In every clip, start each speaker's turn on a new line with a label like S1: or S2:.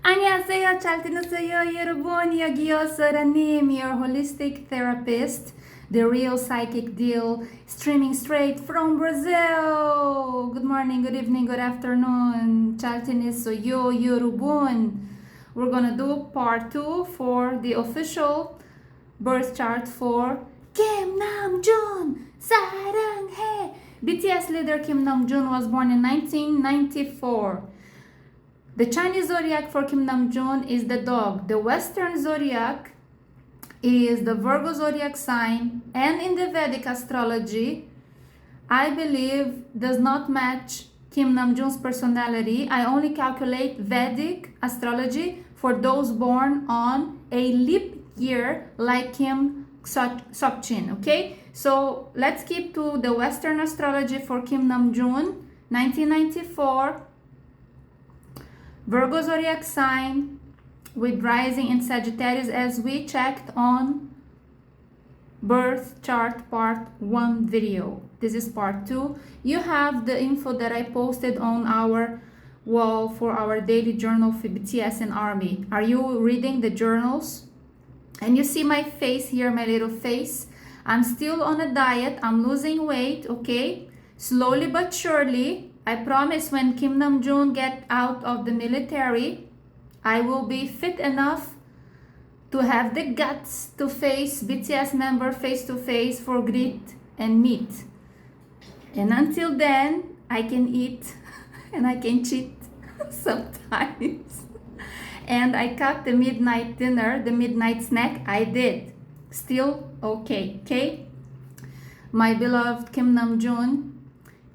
S1: 안녕하세요. 잘 지내세요, 여러분. 여기요, SORA님, your holistic therapist, the real psychic deal, streaming straight from Brazil. Good morning, good evening, good afternoon. 잘 지내세요, 여러분. We're gonna do part 2 for the official birth chart for Kim Namjoon. 사랑해. BTS leader Kim Namjoon was born in 1994. The Chinese zodiac for Kim Namjoon is the dog. The Western zodiac is the Virgo zodiac sign, and in the Vedic astrology, I believe does not match Kim Namjoon's personality. I only calculate Vedic astrology for those born on a leap year like Kim Sokchin, okay? So let's keep to the Western astrology for Kim Namjoon, 1994. Virgo zodiac sign with rising in Sagittarius, as we checked on birth chart part 1 video. This is part 2. You have the info that I posted on our wall for our daily journal for BTS.2. Are you reading the journals? And you see my face here, my little face. I'm still on a diet. I'm losing weight, okay? Slowly but surely. I promise when Kim Namjoon get out of the military, I will be fit enough to have the guts to face BTS member face to face for grit and meat. And until then, I can eat and I can cheat sometimes. And I cut the midnight dinner, the midnight snack, I did. Still okay, okay? My beloved Kim Namjoon,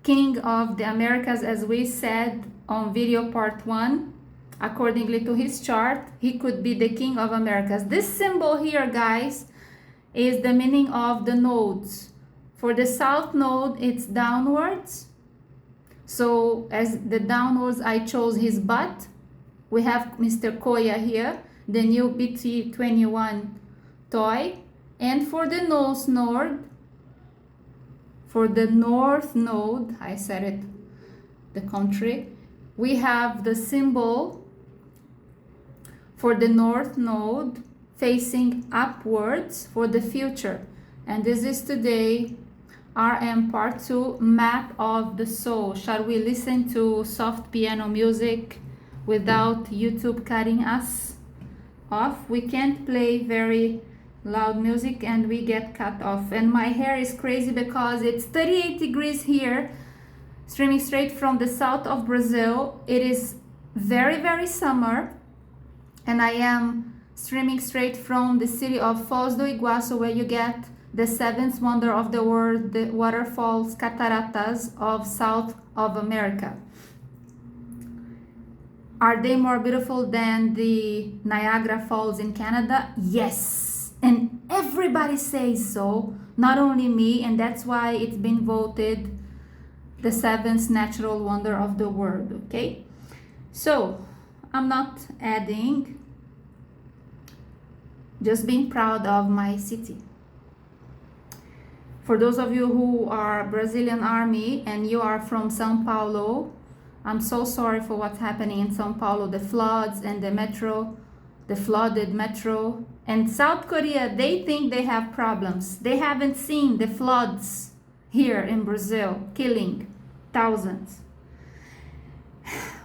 S1: King of the Americas, as we said on video part 1, accordingly to his chart, he could be the King of Americas. This symbol here, guys, is the meaning of the nodes. For the South node, it's downwards. So as the downwards, I chose his butt. We have Mr. Koya here, the new PT.21 toy. And for the nose node, for the north node, I said it, the country, we have the symbol for the north node facing upwards for the future. And this is today RM part 2, map of the soul. Shall we listen to soft piano music without YouTube cutting us off? We can't play very loud music and we get cut off. And my hair is crazy because it's 38 degrees here, streaming straight from the south of Brazil. It is very, very summer, and I am streaming straight from the city of Foz do Iguaçu, where you get the seventh wonder of the world, the waterfalls, cataratas of South of America. Are they more beautiful than the Niagara Falls in Canada? Yes. And everybody says so, not only me, and that's why it's been voted the seventh natural wonder of the world, okay? So, I'm not adding, just being proud of my city. For those of you who are Brazilian Army and you are from São Paulo, I'm so sorry for what's happening in São Paulo, the floods and the metro, the flooded metro. And South Korea, they think they have problems. They haven't seen the floods here in Brazil, killing thousands.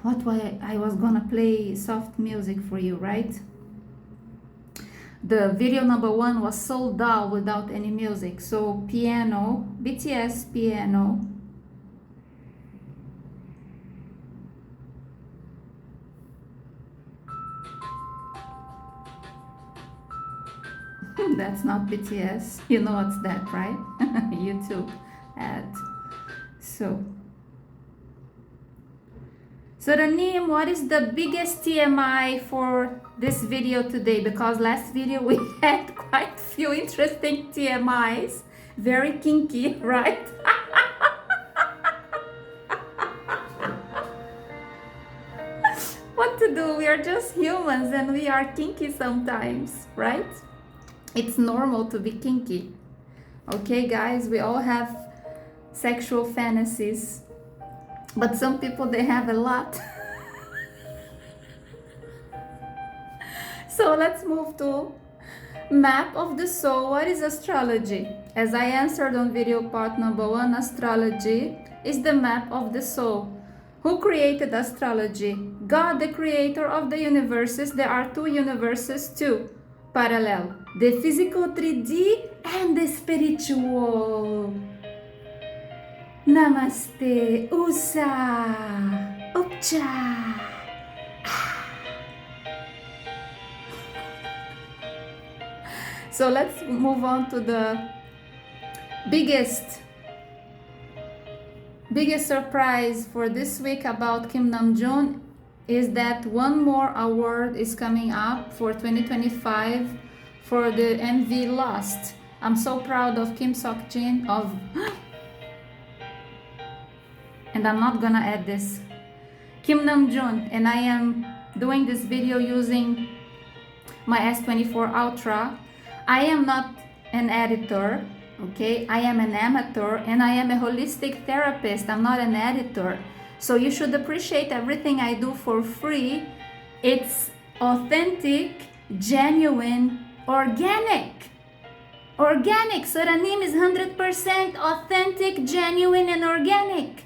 S1: What way I was gonna play soft music for you, right? The video number 1 was so dull without any music. So piano, BTS piano. That's not BTS. You know what's that, right? YouTube ad. So SORA님, what is the biggest TMI for this video today? Because last video we had quite a few interesting TMIs. Very kinky, right? What to do? We are just humans and we are kinky sometimes, right? It's normal to be kinky. Okay, guys, we all have sexual fantasies, but some people, they have a lot. So let's move to map of the soul. What is astrology? As I answered on video part number 1, astrology is the map of the soul. Who created astrology? God, the creator of the universes. There are two universes too, parallel. The physical 3D and the spiritual. Namaste, Usa, Upcha. So let's move on to the biggest surprise for this week about Kim Namjoon is that one more award is coming up for 2025 for the MV Lost. I'm so proud of Kim Sok-jin and I'm not gonna add this. Kim Namjoon, and I am doing this video using my S24 Ultra. I am not an editor, okay? I am an amateur and I am a holistic therapist. I'm not an editor. So you should appreciate everything I do for free. It's authentic, genuine, organic. Organic. SORA님 is 100% authentic, genuine, and organic.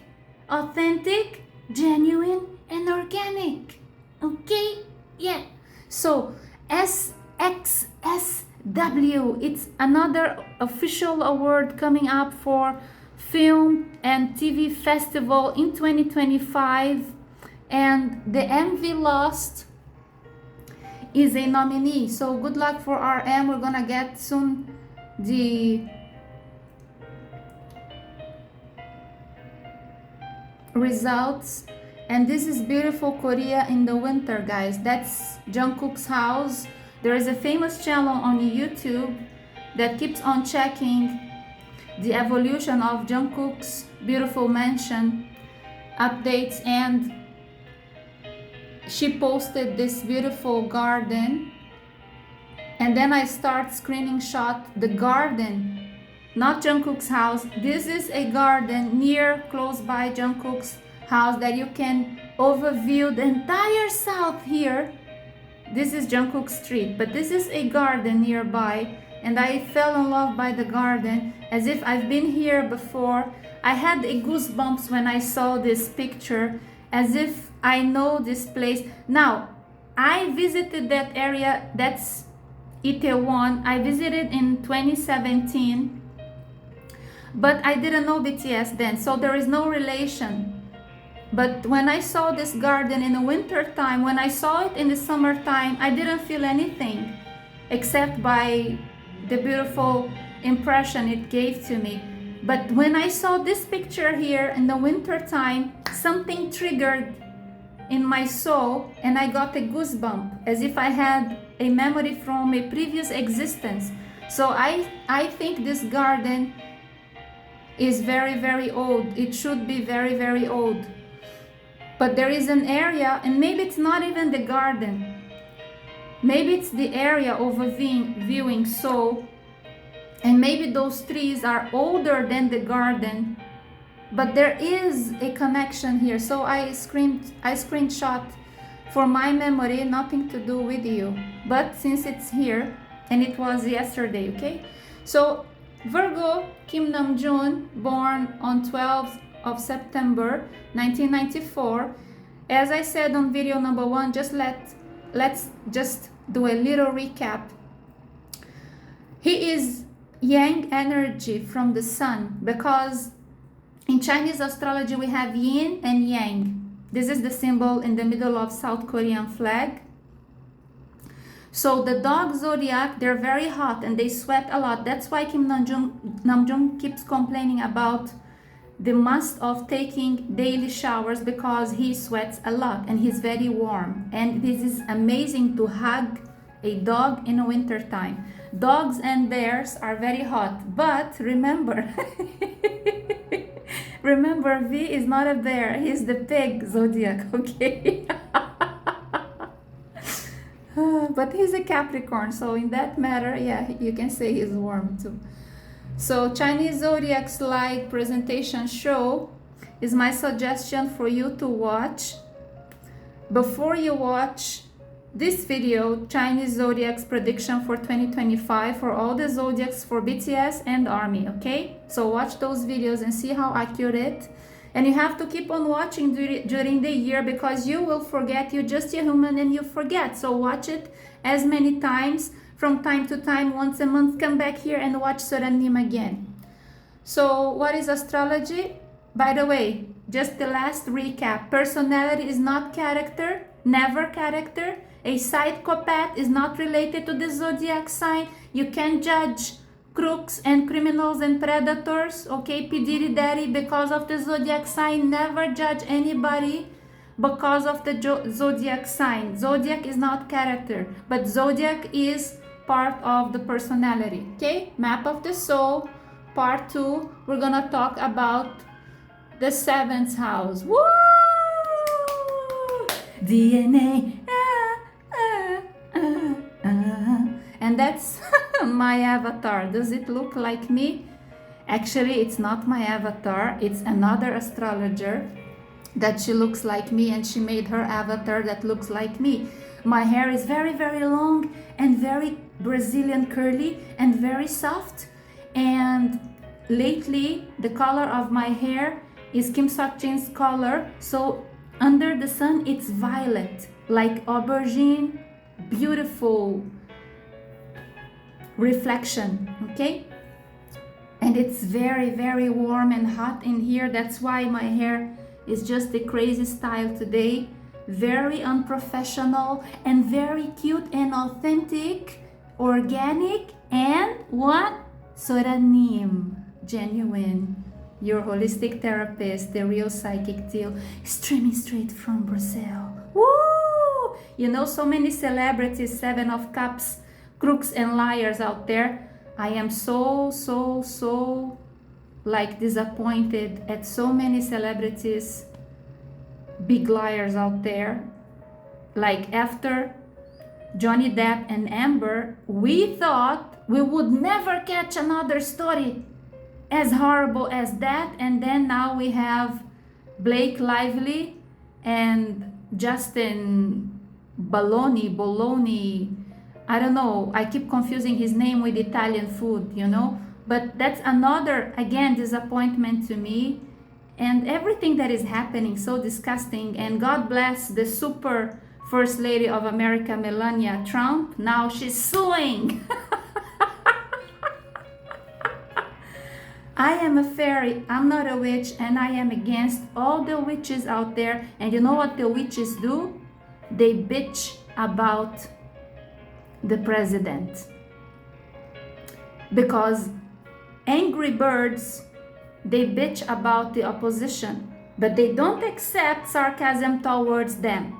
S1: Authentic, genuine, and organic. Okay? Yeah. So SXSW, it's another official award coming up for Film and TV Festival in 2025, and the MV Lost is a nominee. So good luck for RM. We're gonna get soon the results. And this is beautiful Korea in the winter, guys. That's Jungkook's house. There is a famous channel on YouTube that keeps on checking the evolution of Jungkook's beautiful mansion updates, and she posted this beautiful garden, and then I start screenshot the garden, not Jungkook's house. This is a garden close by Jungkook's house that you can overview the entire south here. This is Jungkook Street, but this is a garden nearby, and I fell in love by the garden as if I've been here before. I had a goosebumps when I saw this picture, as if I know this place. Now, I visited that area, that's Itaewon. I visited in 2017, but I didn't know BTS then, so there is no relation. But when I saw this garden in the winter time, when I saw it in the summertime, I didn't feel anything except by the beautiful impression it gave to me. But when I saw this picture here in the winter time, something triggered in my soul and I got a goosebump, as if I had a memory from a previous existence. So I think this garden is very, very old. It should be very, very old. But there is an area, and maybe it's not even the garden. Maybe it's the area overviewing Seoul, and maybe those trees are older than the garden, but there is a connection here. So I screenshot for my memory, nothing to do with you, but since it's here, and it was yesterday, okay? So Virgo, Kim Namjoon, born on 12th of September 1994. As I said on video number 1, let's just do a little recap. He is yang energy from the sun, because in Chinese astrology we have yin and yang. This is the symbol in the middle of South Korean flag. So the dog zodiac, they're very hot and they sweat a lot. That's why Kim Namjoon keeps complaining about the must of taking daily showers, because he sweats a lot and he's very warm. And this is amazing to hug a dog in the winter time. Dogs and bears are very hot, but remember, remember, V is not a bear, he's the pig zodiac, okay? But he's a Capricorn, so in that matter, yeah, you can say he's warm too. So Chinese zodiac slide presentation show is my suggestion for you to watch. Before you watch, this video, Chinese zodiacs prediction for 2025 for all the zodiacs for BTS and ARMY, okay? So watch those videos and see how accurate. And you have to keep on watching during the year because you will forget. You're just a human and you forget. So watch it as many times from time to time. Once a month, come back here and watch SORA님 again. So what is astrology? By the way, just the last recap. Personality is not character, never character. A psychopath is not related to the zodiac sign. You can judge crooks and criminals and predators, okay, P. Diddy Daddy, because of the zodiac sign. Never judge anybody because of the zodiac sign. Zodiac is not character, but zodiac is part of the personality, okay? Map of the soul, part 2. We're gonna talk about the 7th house. Woo! DNA. And that's my avatar. Does it look like me? Actually, it's not my avatar. It's another astrologer that she looks like me, and she made her avatar that looks like me. My hair is very, very long and very Brazilian curly and very soft. And lately, the color of my hair is Kim Sok-jin's color. So under the sun, it's violet, like aubergine, beautiful reflection, okay? And it's very, very warm and hot in here. That's why my hair is just the crazy style today. Very unprofessional and very cute and authentic, organic, and what? SORA님, genuine. Your holistic therapist, the real psychic deal, streaming straight from Brazil. Woo! You know, so many celebrities, 7 of Cups, crooks and liars out there. I am so like disappointed at so many celebrities, big liars out there. Like after Johnny Depp and Amber, we thought we would never catch another story as horrible as that. And then now we have Blake Lively and Justin Bologna. I don't know, I keep confusing his name with Italian food, you know, but that's another, again, disappointment to me. And everything that is happening, so disgusting. And God bless the super First Lady of America, Melania Trump. Now she's suing. I am a fairy, I'm not a witch, and I am against all the witches out there. And you know what the witches do? They bitch about the president. Because angry birds, they bitch about the opposition, but they don't accept sarcasm towards them.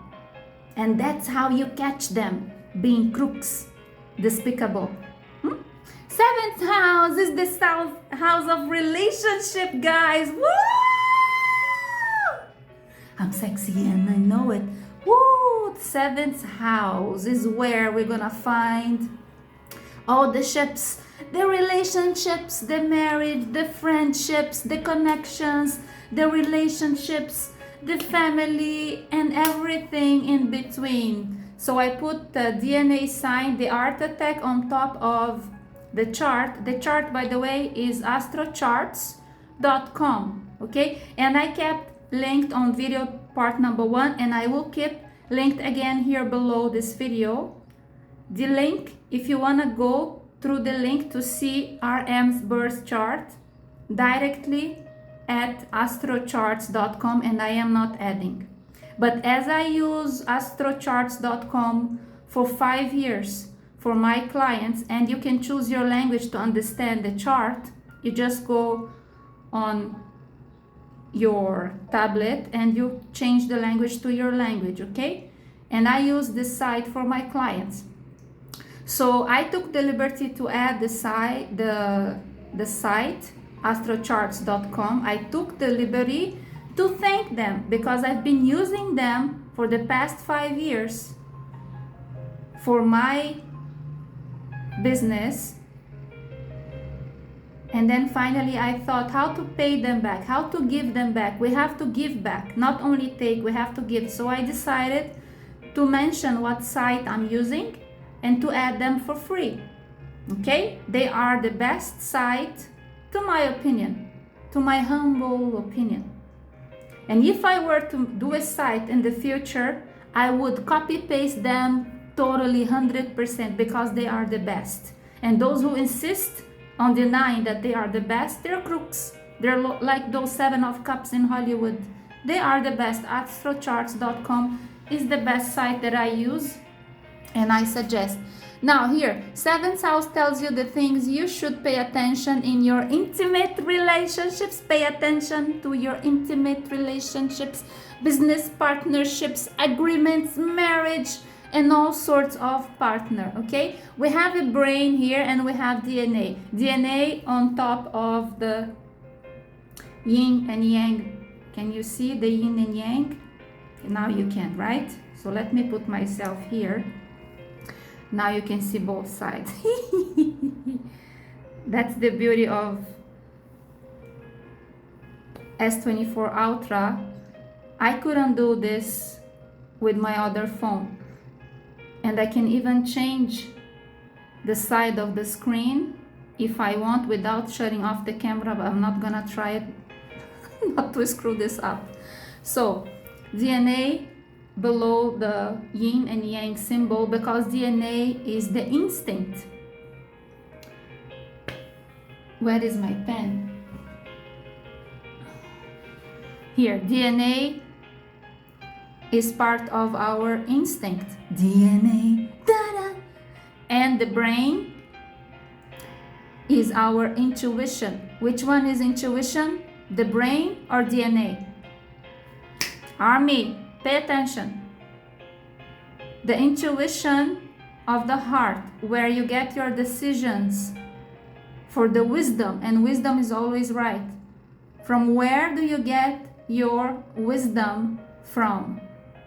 S1: And that's how you catch them, being crooks, despicable. 7th house is the house of relationship, guys. Woo! I'm sexy and I know it. Woo! 7th house is where we're gonna find all the ships, the relationships, the marriage, the friendships, the connections, the relationships, the family, and everything in between. So I put the DNA sign, the art attack, on top of the chart. The chart, by the way, is astrocharts.com, okay? And I kept linked on video part number 1, and I will keep linked again here below this video. The link, if you want to go through the link to see RM's birth chart directly at astrocharts.com, and I am not adding. But as I use astrocharts.com for 5 years for my clients, and you can choose your language to understand the chart, you just go on your tablet and you change the language to your language, okay? And I use this site for my clients. So I took the liberty to add the site astrocharts.com. I took the liberty to thank them because I've been using them for the past 5 years for my business. And then finally I thought how to pay them back, how to give them back. We have to give back, not only take, we have to give. So I decided to mention what site I'm using and to add them for free. Okay? They are the best site, to my opinion, to my humble opinion. And if I were to do a site in the future, I would copy paste them totally 100% because they are the best. And those who insist on denying that they are the best, they're crooks. They're like those 7 of Cups in Hollywood. They are the best. Astrocharts.com is the best site that I use and I suggest. Now here, 7th house tells you the things you should pay attention in your intimate relationships. Pay attention to your intimate relationships, business partnerships, agreements, marriage, and all sorts of partner, okay? We have a brain here and we have DNA. DNA on top of the yin and yang. Can you see the yin and yang? Now you can, right? So let me put myself here. Now you can see both sides. That's the beauty of S24 Ultra. I couldn't do this with my other phone. And I can even change the side of the screen if I want without shutting off the camera, but I'm not gonna try it not to screw this up. So DNA below the yin and yang symbol, because DNA is the instinct. Where is my pen? Here, DNA is part of our instinct. DNA, da-da. And the brain is our intuition. Which one is intuition? The brain or DNA? Army, pay attention. The intuition of the heart, where you get your decisions for the wisdom, and wisdom is always right. From where do you get your wisdom from?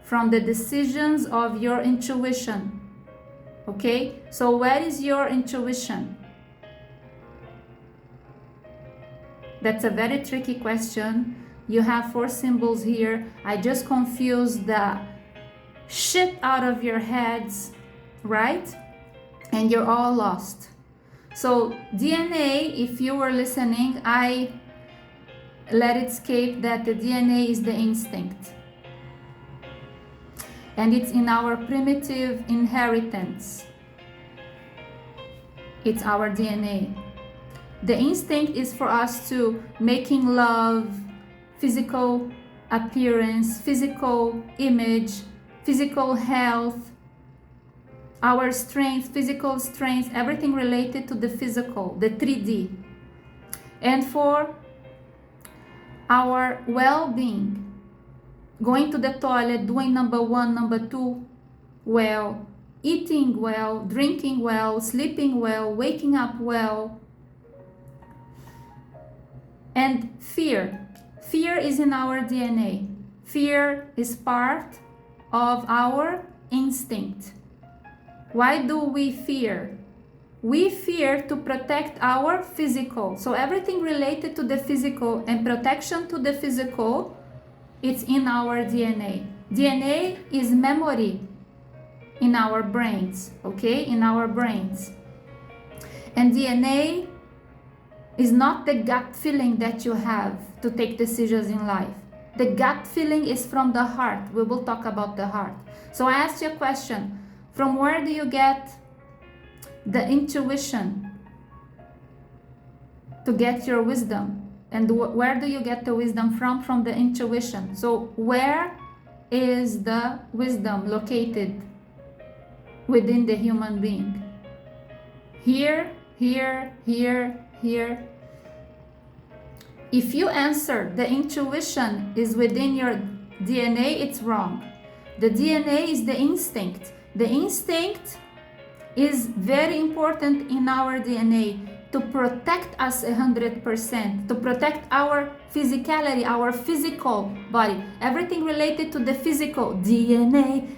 S1: From the decisions of your intuition. Okay? So where is your intuition? That's a very tricky question. You have 4 symbols here. I just confused the shit out of your heads, right? And you're all lost. So DNA, if you were listening, I let it escape that the DNA is the instinct. And it's in our primitive inheritance. It's our DNA. The instinct is for us to making love, physical appearance, physical image, physical health, our strength, physical strength, everything related to the physical, the 3D. And for our well-being, going to the toilet, doing number 1, number 2 well, eating well, drinking well, sleeping well, waking up well. And fear. Fear is in our DNA. Fear is part of our instinct. Why do we fear? We fear to protect our physical. So everything related to the physical and protection to the physical, it's in our DNA. DNA is memory in our brains, okay? In our brains. And DNA is not the gut feeling that you have to take decisions in life. The gut feeling is from the heart. We will talk about the heart. So I asked you a question. From where do you get the intuition to get your wisdom? And where do you get the wisdom from? From the intuition. So where is the wisdom located within the human being? Here, here, here, here. If you answer the intuition is within your DNA, it's wrong. The DNA is the instinct. The instinct is very important in our DNA to protect us 100%, to protect our physicality, our physical body, everything related to the physical. DNA,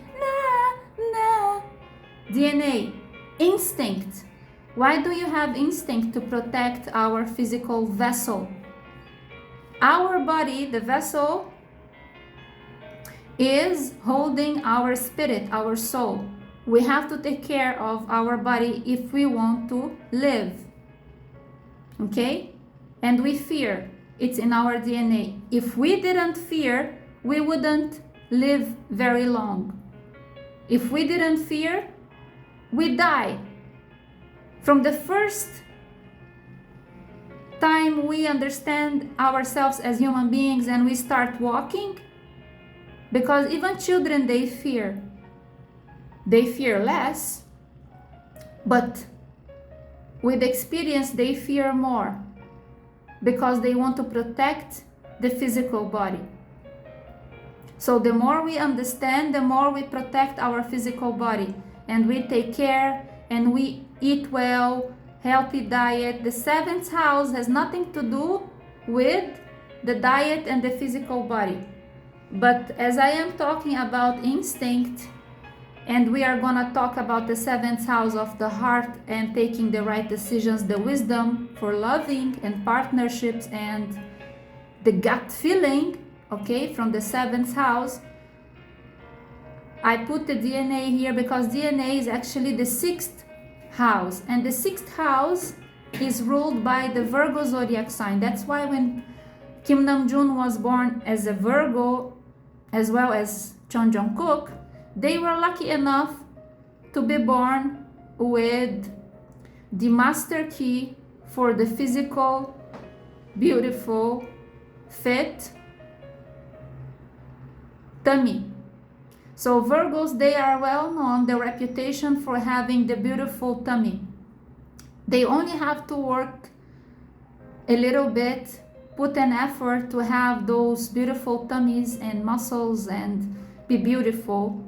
S1: DNA, instinct. Why do you have instinct? To protect our physical vessel. Our body, the vessel, is holding our spirit, our soul. We have to take care of our body if we want to live. Okay? And we fear. It's in our DNA. If we didn't fear, we wouldn't live very long. If we didn't fear, we die. From the first time we understand ourselves as human beings and we start walking, because even children, they fear. They fear less, but with experience, they fear more because they want to protect the physical body. So the more we understand, the more we protect our physical body, and we take care and we eat well, healthy diet. The seventh house has nothing to do with the diet and the physical body. But as I am talking about instinct, and we are gonna talk about the seventh house of the heart and taking the right decisions, the wisdom for loving and partnerships and the gut feeling, okay, from the seventh house. I put the DNA here because DNA is actually the sixth house, and the sixth house is ruled by the Virgo zodiac sign. That's why when Kim Nam-joon was born as a Virgo, as well as Chon Jong-kook, they were lucky enough to be born with the master key for the physical, beautiful, fit tummy. So Virgos, they are well known, the reputation for having the beautiful tummy. They only have to work a little bit, put an effort to have those beautiful tummies and muscles and be beautiful.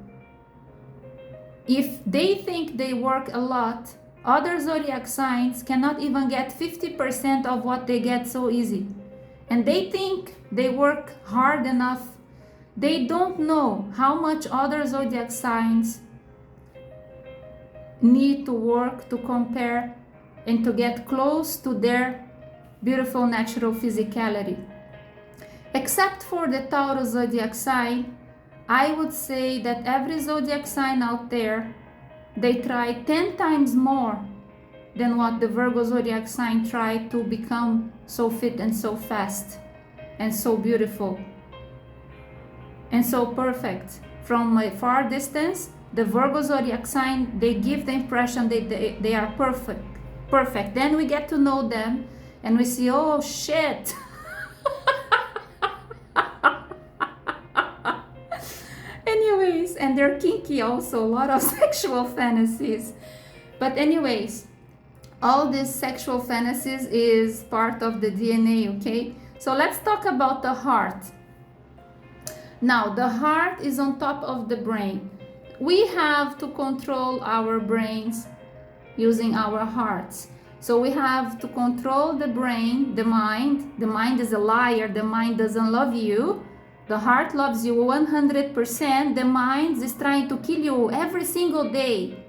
S1: If they think they work a lot, other zodiac signs cannot even get 50% of what they get so easy. And they think they work hard enough. They don't know how much other zodiac signs need to work to compare and to get close to their beautiful natural physicality. Except for the Taurus zodiac sign, I would say that every zodiac sign out there, they try 10 times more than what the Virgo zodiac sign tried to become so fit and so fast and so beautiful and so perfect. From a far distance, the Virgo zodiac sign, they give the impression that they are perfect. Then we get to know them and we see, oh shit. Anyways, and they're kinky also, a lot of sexual fantasies. But anyways, all these sexual fantasies is part of the DNA, okay? So let's talk about the heart. Now, the heart is on top of the brain. We have to control our brains using our hearts. So we have to control the brain, the mind. The mind is a liar. The mind doesn't love you. The heart loves you 100%. The mind is trying to kill you every single day.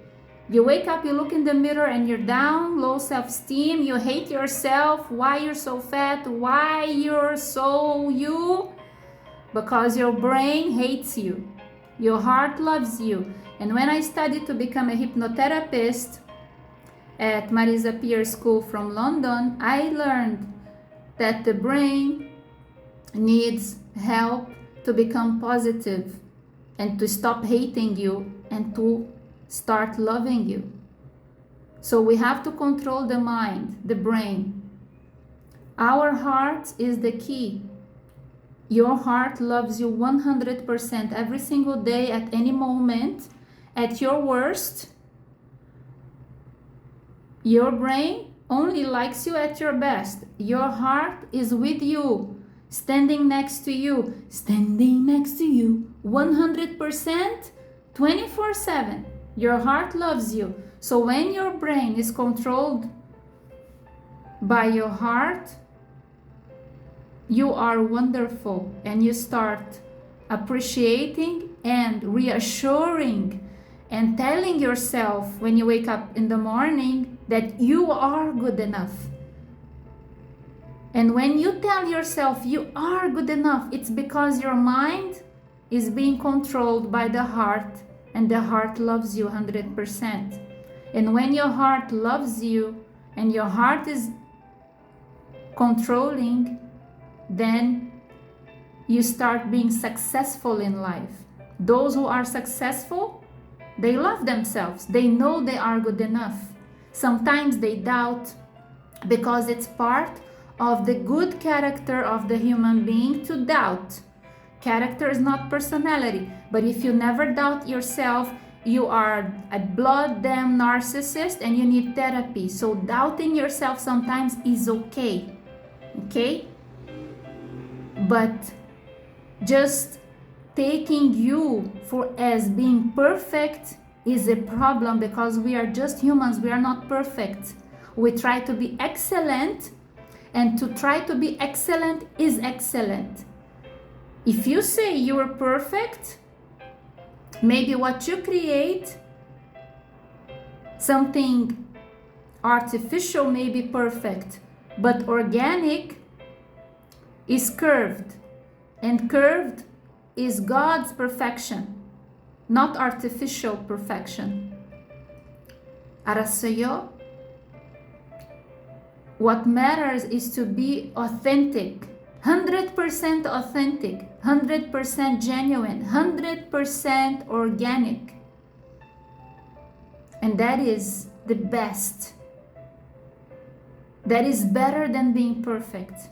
S1: You wake up, you look in the mirror and you're down, low self-esteem. You hate yourself. Why you're so fat? Why you're so you? Because your brain hates you. Your heart loves you. And when I studied to become a hypnotherapist at Marisa Peer School from London, I learned that the brain needs help to become positive and to stop hating you and to start loving you. So we have to control the mind, the brain. Our heart is the key. Your heart loves you 100% every single day, at any moment. At your worst, your brain only likes you at your best. Your heart is with you, standing next to you, 100%, 24/7. Your heart loves you. So when your brain is controlled by your heart, you are wonderful, and you start appreciating and reassuring and telling yourself when you wake up in the morning that you are good enough. And when you tell yourself you are good enough, it's because your mind is being controlled by the heart, and the heart loves you 100%. And when your heart loves you and your heart is controlling, then you start being successful in life. Those who are successful, they love themselves. They know they are good enough. Sometimes they doubt, because it's part of the good character of the human being to doubt. Character is not personality, but if you never doubt yourself, you are a blood damn narcissist and you need therapy. So doubting yourself sometimes is okay. Okay? But just taking you for as being perfect is a problem, because we are just humans. We are not perfect. We try to be excellent, and to try to be excellent is excellent. If you say you are perfect, maybe what you create, something artificial, may be perfect, but organic is curved, and curved is God's perfection, not artificial perfection. Arasayo, what matters is to be authentic, 100% authentic, 100% genuine, 100% organic. And that is the best. That is better than being perfect.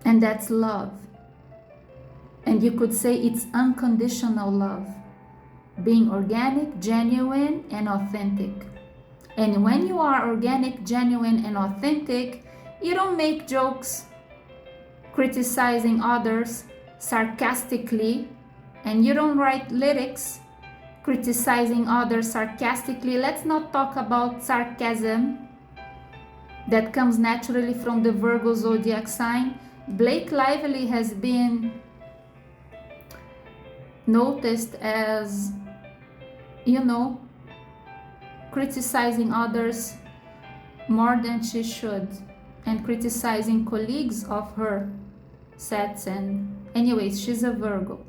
S1: And that's love. And you could say it's unconditional love. Being organic, genuine, and authentic. And when you are organic, genuine, and authentic, you don't make jokes criticizing others sarcastically, and you don't write lyrics criticizing others sarcastically. Let's not talk about sarcasm that comes naturally from the Virgo zodiac sign. Blake Lively has been noticed as, criticizing others more than she should, and criticizing colleagues of her sets. And anyways, she's a Virgo.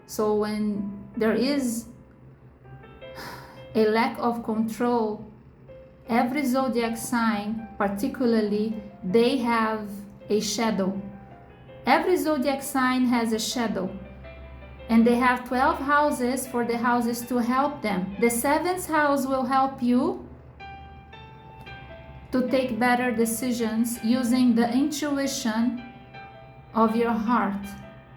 S1: So when there is a lack of control, every zodiac sign particularly, they have a shadow. Every zodiac sign has a shadow. And they have 12 houses for the houses to help them. The 7th house will help you to take better decisions using the intuition of your heart,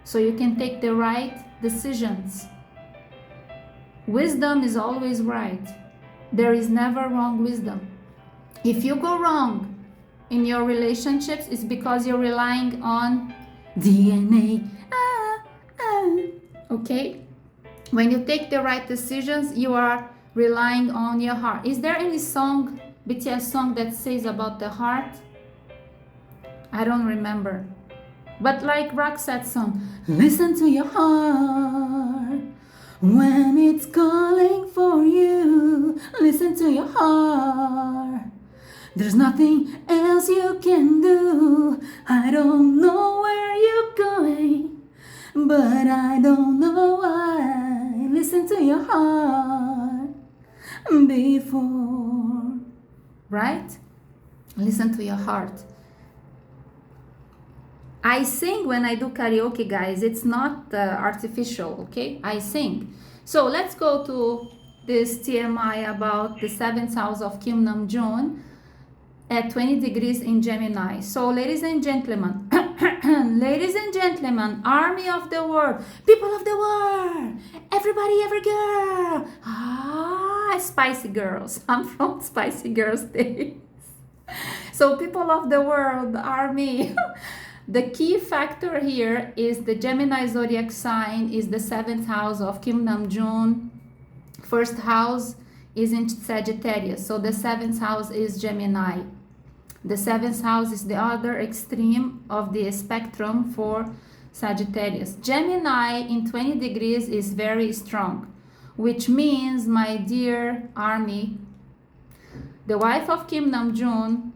S1: so you can take the right decisions. Wisdom is always right. There is never wrong wisdom. If you go wrong in your relationships, it's because you're relying on DNA. Okay? When you take the right decisions, you are relying on your heart. Is there any song, BTS song, that says about the heart? I don't remember. But like Roxette's song, listen to your heart when it's calling for you. Listen to your heart. There's nothing else you can do. I don't know where you're going, but I don't know why. Listen to your heart before. Right? Listen to your heart. I sing when I do karaoke, guys. It's not artificial, okay? I sing. So let's go to this TMI about the 7th house of Kim Nam-joon at 20 degrees in Gemini. So ladies and gentlemen, ladies and gentlemen, army of the world, people of the world, everybody, every girl, spicy girls. I'm from Spicy Girls days. So people of the world, army. The key factor here is the Gemini zodiac sign is the 7th house of Kim Nam-joon. First house is in Sagittarius, so the 7th house is Gemini. The 7th house is the other extreme of the spectrum for Sagittarius. Gemini in 20 degrees is very strong, which means, my dear army, the wife of Kim Nam-joon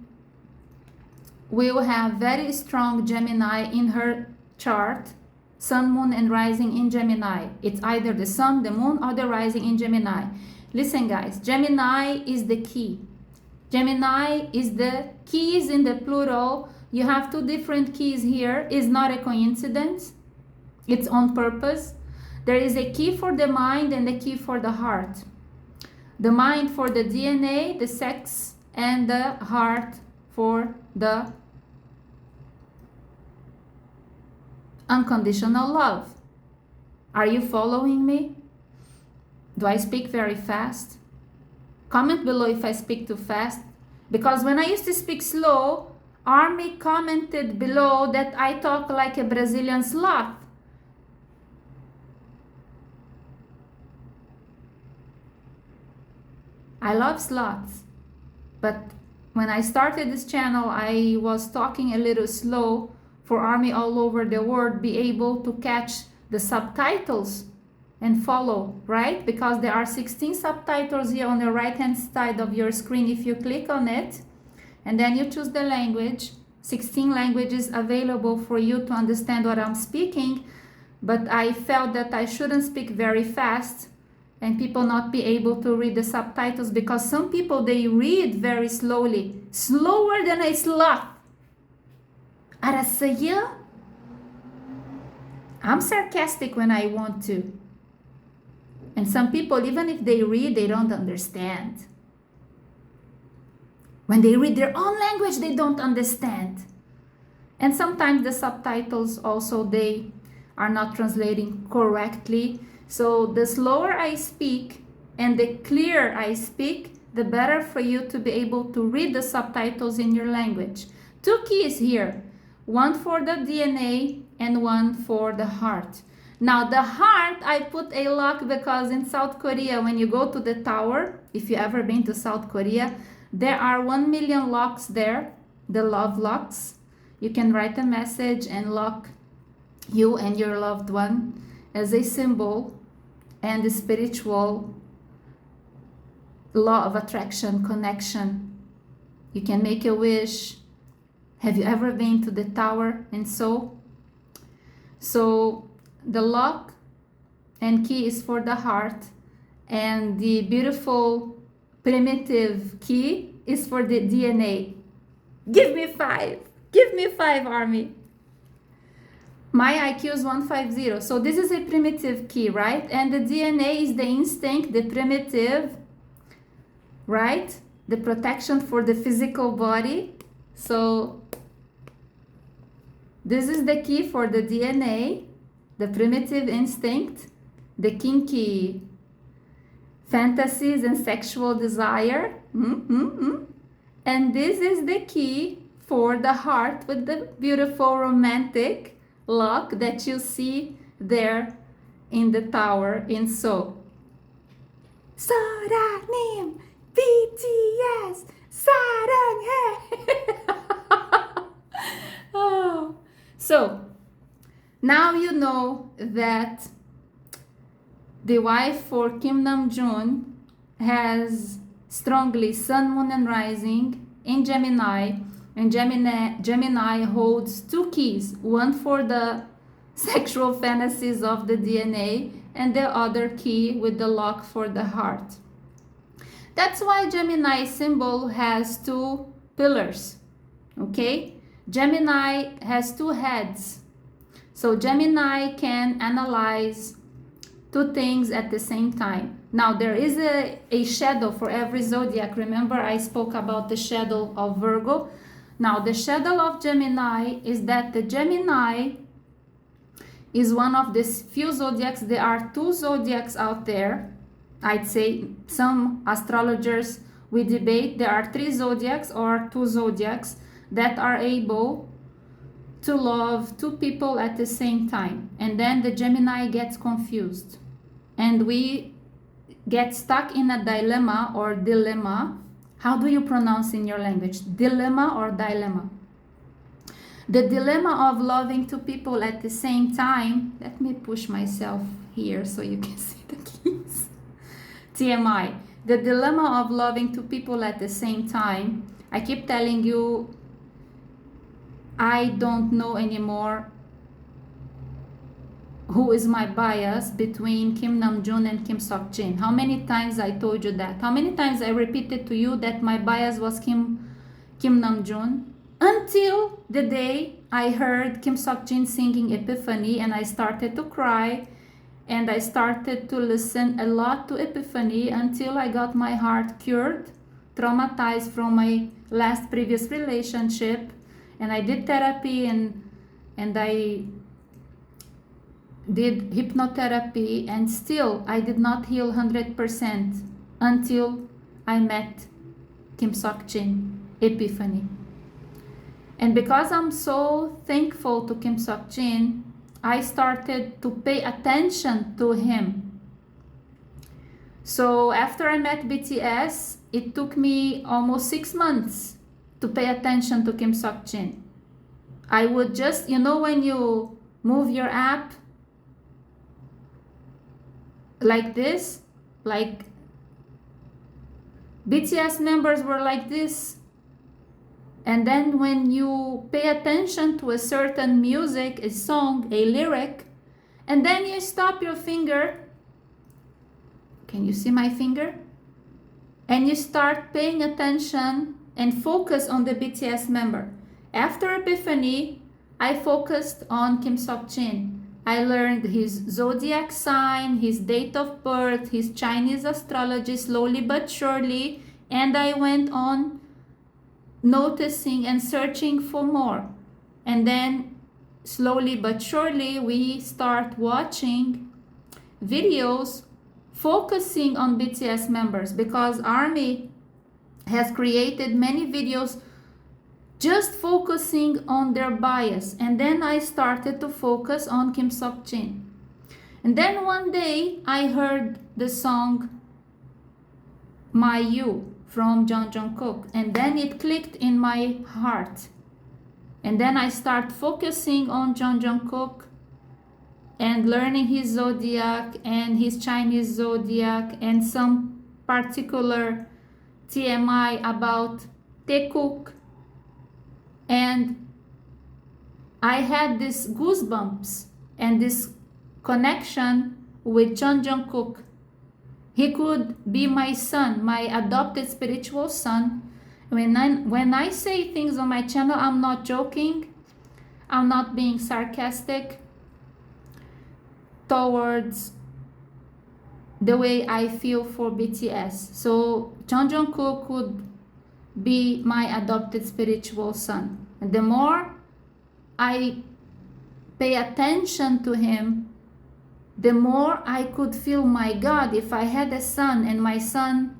S1: will have very strong Gemini in her chart, sun, moon, and rising in Gemini. It's either the sun, the moon, or the rising in Gemini. Listen, guys, Gemini is the key. Gemini is the keys in the plural. You have two different keys here. It's not a coincidence. It's on purpose. There is a key for the mind and a key for the heart. The mind for the DNA, the sex, and the heart for the unconditional love. Are you following me? Do I speak very fast? Comment below if I speak too fast. Because when I used to speak slow, Army commented below that I talk like a Brazilian sloth. I love sloths, but when I started this channel, I was talking a little slow for Army all over the world be able to catch the subtitles and follow, right? Because there are 16 subtitles here on the right hand side of your screen. If you click on it and then you choose the language, 16 languages available for you to understand what I'm speaking, but I felt that I shouldn't speak very fast and people not be able to read the subtitles, because some people, they read very slowly, slower than a sloth. Arasaya? I'm sarcastic when I want to. And some people, even if they read, they don't understand. When they read their own language, they don't understand. And sometimes the subtitles also, they are not translating correctly. So the slower I speak and the clearer I speak, the better for you to be able to read the subtitles in your language. Two keys here, one for the DNA and one for the heart. Now the heart, I put a lock because in South Korea, when you go to the tower, if you ever been to South Korea, there are 1 million locks there, the love locks. You can write a message and lock you and your loved one as a symbol and the spiritual law of attraction, connection. You can make a wish. Have you ever been to the tower? And so the lock and key is for the heart, and the beautiful primitive key is for the DNA. Give me 5. Give me 5, Army. My IQ is 150. So this is a primitive key, right? And the DNA is the instinct, the primitive, right? The protection for the physical body. So this is the key for the DNA, the primitive instinct, the kinky fantasies and sexual desire. And this is the key for the heart with the beautiful romantic lock that you see there in the tower in Seoul. SORA님, BTS, 사랑해. Oh. So now you know that the wife for Kim Namjoon has strongly sun, moon, and rising in Gemini. And Gemini holds two keys, one for the sexual fantasies of the DNA and the other key with the lock for the heart. That's why Gemini symbol has two pillars, okay? Gemini has two heads. So Gemini can analyze two things at the same time. Now there is a shadow for every zodiac. Remember I spoke about the shadow of Virgo. Now the shadow of Gemini is that the Gemini is one of the few zodiacs. There are two zodiacs out there. I'd say some astrologers, we debate there are 3 zodiacs or 2 zodiacs that are able to love 2 people at the same time. And then the Gemini gets confused. And we get stuck in a dilemma or dilemma. How do you pronounce in your language? Dilemma or dilemma? The dilemma of loving 2 people at the same time. Let me push myself here so you can see the keys. TMI. The dilemma of loving 2 people at the same time. I keep telling you, I don't know anymore who is my bias between Kim Namjoon and Kim Seok-jin. How many times I told you that? How many times I repeated to you that my bias was Kim Namjoon? Until the day I heard Kim Seok-jin singing Epiphany and I started to cry, and I started to listen a lot to Epiphany until I got my heart cured, traumatized from my last previous relationship, and I did therapy and I did hypnotherapy, and still I did not heal 100% until I met Kim Seok-jin, Epiphany. And because I'm so thankful to Kim Seok-jin, I started to pay attention to him. So after I met BTS, it took me almost 6 months to pay attention to Kim Seok-jin. I would just, you know, when you move your app like this, like BTS members were like this. And then when you pay attention to a certain music, a song, a lyric, and then you stop your finger, can you see my finger? And you start paying attention and focus on the BTS member. After Epiphany, I focused on Kim Seok-jin. I learned his zodiac sign, his date of birth, his Chinese astrology slowly but surely, and I went on noticing and searching for more. And then slowly but surely we start watching videos focusing on BTS members, because ARMY has created many videos just focusing on their bias. And then I started to focus on Kim Seok-jin. And then one day I heard the song My You from Jungkook, and then it clicked in my heart. And then I start focusing on Jungkook and learning his zodiac and his Chinese zodiac and some particular TMI about Taekook. And I had this goosebumps and this connection with Jungkook. He could be my son, my adopted spiritual son. When I say things on my channel, I'm not joking. I'm not being sarcastic towards the way I feel for BTS. So Jungkook could be my adopted spiritual son. And the more I pay attention to him, the more I could feel, my God, if I had a son and my son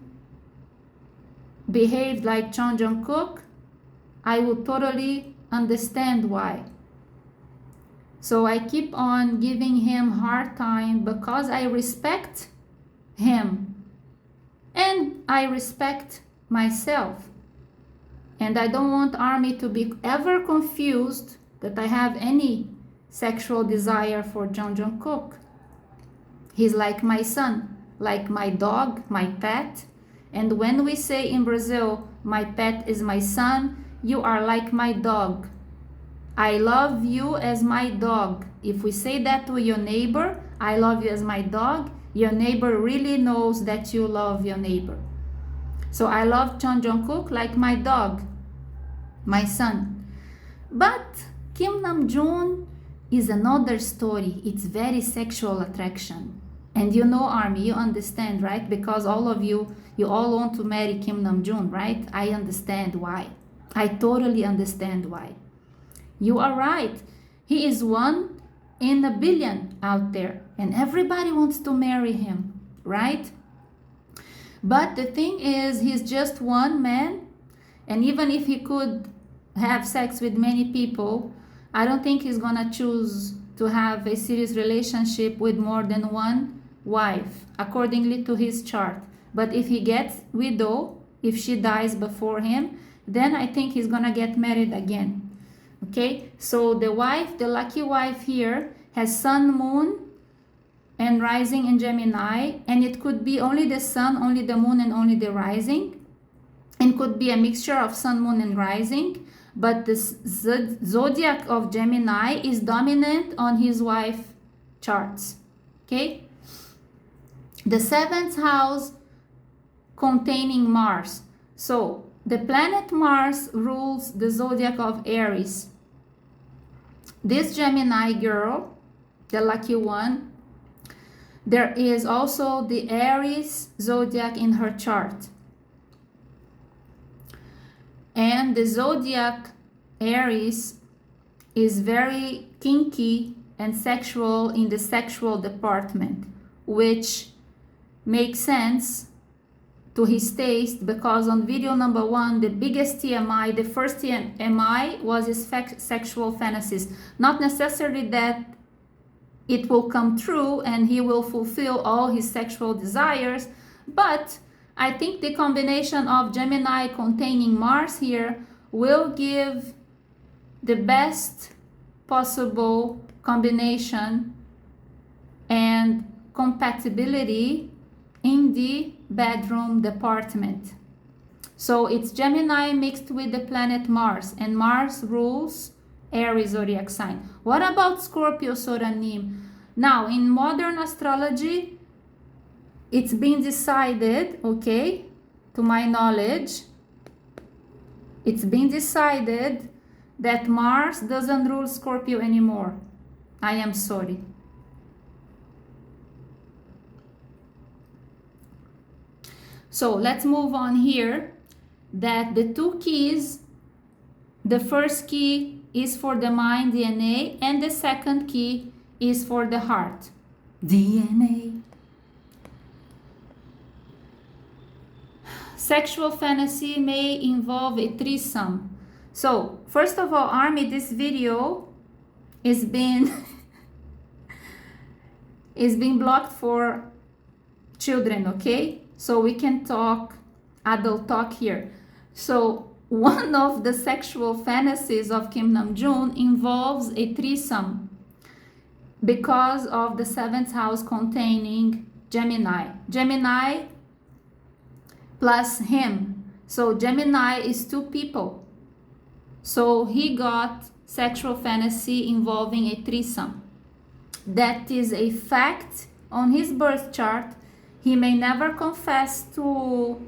S1: behaved like Jungkook, I would totally understand why. So I keep on giving him hard time because I respect him and I respect myself. And I don't want ARMY to be ever confused that I have any sexual desire for Jungkook. He's like my son, like my dog, my pet. And when we say in Brazil, my pet is my son, you are like my dog. I love you as my dog. If we say that to your neighbor, I love you as my dog, your neighbor really knows that you love your neighbor. So I love Jungkook like my dog, my son. But Kim Namjoon is another story. It's very sexual attraction. And you know, ARMY, you understand, right? Because all of you all want to marry Kim Namjoon, right? I understand why. I totally understand why. You are right. He is 1 in a billion out there, and everybody wants to marry him, right? But the thing is, he's just one man, and even if he could have sex with many people, I don't think he's gonna choose to have a serious relationship with more than one wife, accordingly to his chart. But if he gets widow, if she dies before him, then I think he's gonna get married again. Okay, so the wife, the lucky wife here, has sun, moon, and rising in Gemini, and it could be only the sun, only the moon, and only the rising. It could be a mixture of sun, moon, and rising. but the zodiac of Gemini is dominant on his wife charts. Okay? The 7th house containing Mars. So the planet Mars rules the zodiac of Aries. This Gemini girl, the lucky one, there is also the Aries zodiac in her chart. And the zodiac Aries is very kinky and sexual in the sexual department, which makes sense to his taste, because on video number 1, the biggest TMI, the first TMI was his sexual fantasies. Not necessarily that it will come true and he will fulfill all his sexual desires, but I think the combination of Gemini containing Mars here will give the best possible combination and compatibility in the bedroom department. So it's Gemini mixed with the planet Mars, and Mars rules Aries zodiac sign. What about Scorpio, SORA님? Now, in modern astrology, it's been decided, okay, to my knowledge, it's been decided that Mars doesn't rule Scorpio anymore. I am sorry. So let's move on here, that the 2 keys, the first key is for the mind, DNA, and the second key is for the heart, DNA. Sexual fantasy may involve a threesome. So first of all, Army, this video is being blocked for children, okay? So we can talk adult talk here. So one of the sexual fantasies of Kim Namjoon involves a threesome because of the 7th house containing Gemini. Gemini plus him. So Gemini is 2 people. So he got sexual fantasy involving a threesome. That is a fact on his birth chart. He may never confess to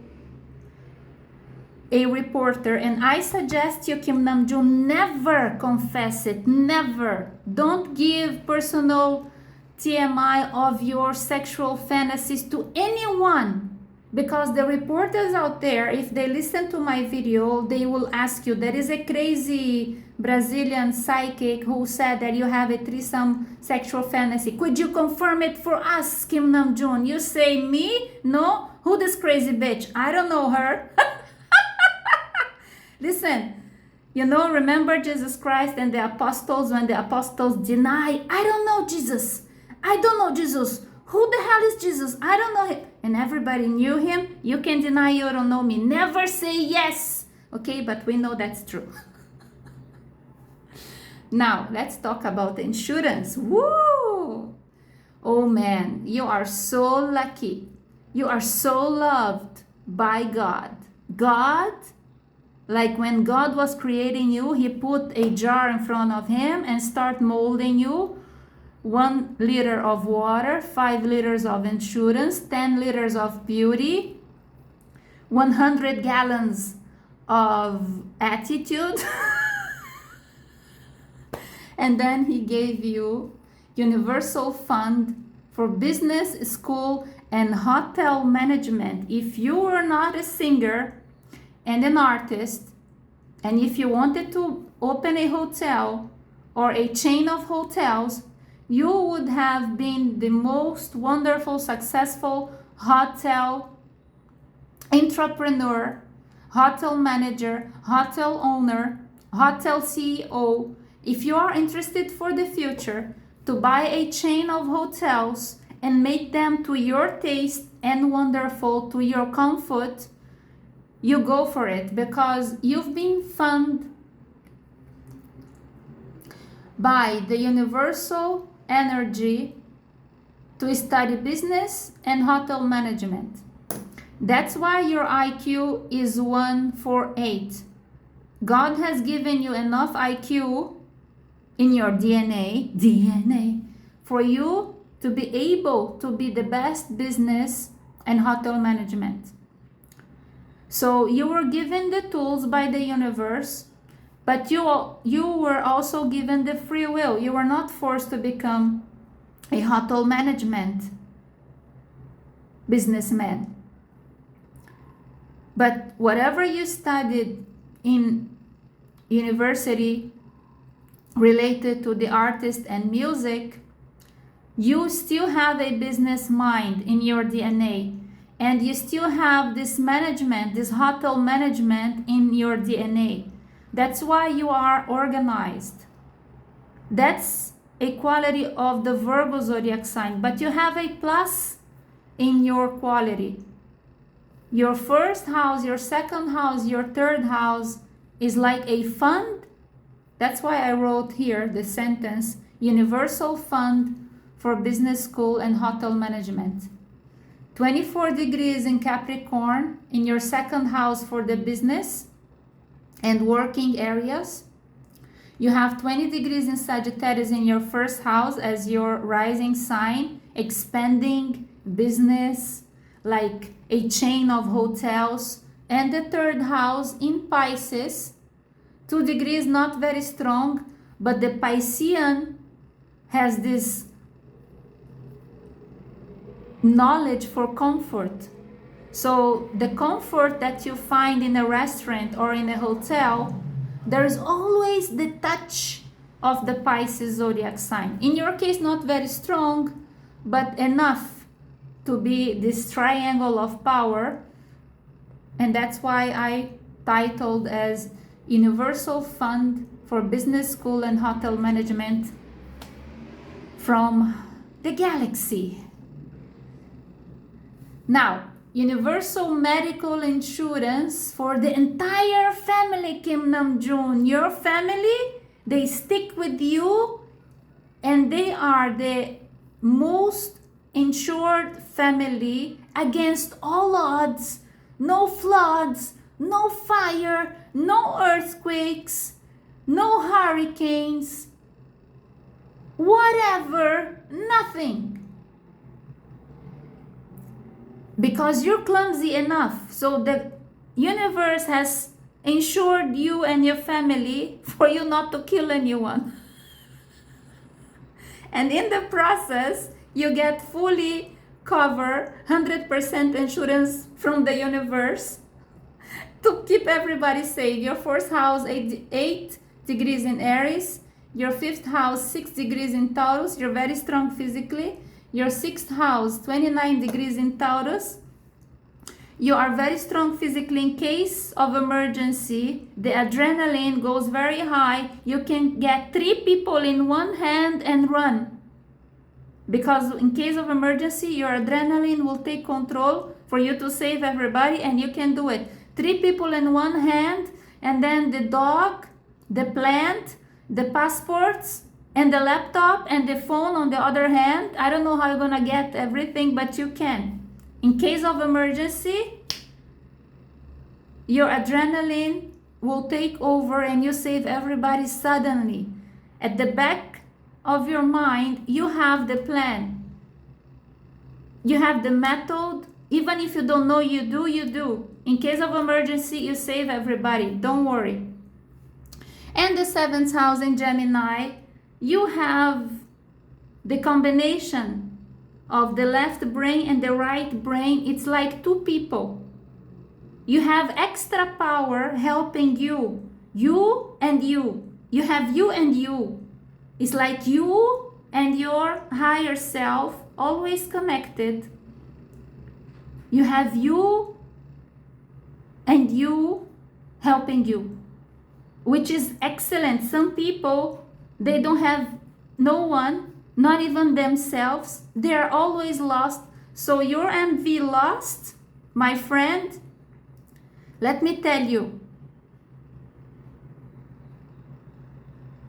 S1: a reporter, and I suggest you, Kim Namjoon, never confess it, never. Don't give personal TMI of your sexual fantasies to anyone, because the reporters out there, if they listen to my video, they will ask you, there is a crazy Brazilian psychic who said that you have a threesome sexual fantasy. Could you confirm it for us, Kim Namjoon? You say, me? No? Who this crazy bitch? I don't know her. Listen, you know, remember Jesus Christ and the apostles, when the apostles deny, I don't know Jesus. I don't know Jesus. Who the hell is Jesus? I don't know him. And everybody knew him. You can deny you don't know me. Never say yes. Okay, but we know that's true. Now, let's talk about insurance. Woo! Oh man, you are so lucky. You are so loved by God. God, like when God was creating you, he put a jar in front of him and start molding you. 1 liter of water, 5 liters of insurance, 10 liters of beauty, 100 gallons of attitude. And then he gave you universal fund for business, school, and hotel management. If you were not a singer and an artist, and if you wanted to open a hotel or a chain of hotels, you would have been the most wonderful, successful hotel entrepreneur, hotel manager, hotel owner, hotel CEO. If you are interested for the future to buy a chain of hotels and make them to your taste and wonderful, to your comfort, you go for it, because you've been funded by the universal energy to study business and hotel management. That's why your IQ is 148. God has given you enough IQ in your DNA, for you to be able to be the best business and hotel management. So you were given the tools by the universe, but you were also given the free will. You were not forced to become a hotel management businessman. But whatever you studied in university related to the artist and music, you still have a business mind in your DNA, and you still have this management, this hotel management in your DNA. That's why you are organized. That's a quality of the Virgo zodiac sign, but you have a plus in your quality. Your first house, your second house, your third house is like a fund. That's why I wrote here the sentence, Universal Fund for Business School and Hotel Management. 24 degrees in Capricorn in your second house for the business and working areas. You have 20 degrees in Sagittarius in your first house as your rising sign, expanding business, like a chain of hotels. And the third house in Pisces, 2 degrees, not very strong, but the Piscean has this knowledge for comfort. So the comfort that you find in a restaurant or in a hotel, there's always the touch of the Pisces zodiac sign. In your case, not very strong, but enough to be this triangle of power. And that's why I titled as Universal Fund for Business School and Hotel Management from the galaxy. Now, universal medical insurance for the entire family, Kim Namjoon. Your family, they stick with you, and they are the most insured family against all odds. No floods, no fire, no earthquakes, no hurricanes, whatever, nothing. Because you're clumsy enough. So the universe has insured you and your family for you not to kill anyone. And in the process, you get fully cover 100% insurance from the universe to keep everybody safe. Your first house, 8 degrees in Aries. Your fifth house, 6 degrees in Taurus. You're very strong physically. Your sixth house, 29 degrees in Taurus. You are very strong physically in case of emergency. The adrenaline goes very high. You can get 3 people in one hand and run. Because in case of emergency, your adrenaline will take control for you to save everybody, and you can do it. 3 people in one hand, and then the dog, the plant, the passports, and the laptop and the phone on the other hand. I don't know how you're gonna get everything, but you can. In case of emergency, your adrenaline will take over and you save everybody suddenly. At the back of your mind, you have the plan. You have the method. Even if you don't know you do, you do. In case of emergency, you save everybody. Don't worry. And the 7th house in Gemini, you have the combination of the left brain and the right brain. It's like 2 people. You have extra power helping you. You and you. You have you and you. It's like you and your higher self always connected. You have you and you helping you, which is excellent. Some people, they don't have no one, not even themselves. They are always lost. So your envy lost, my friend. Let me tell you,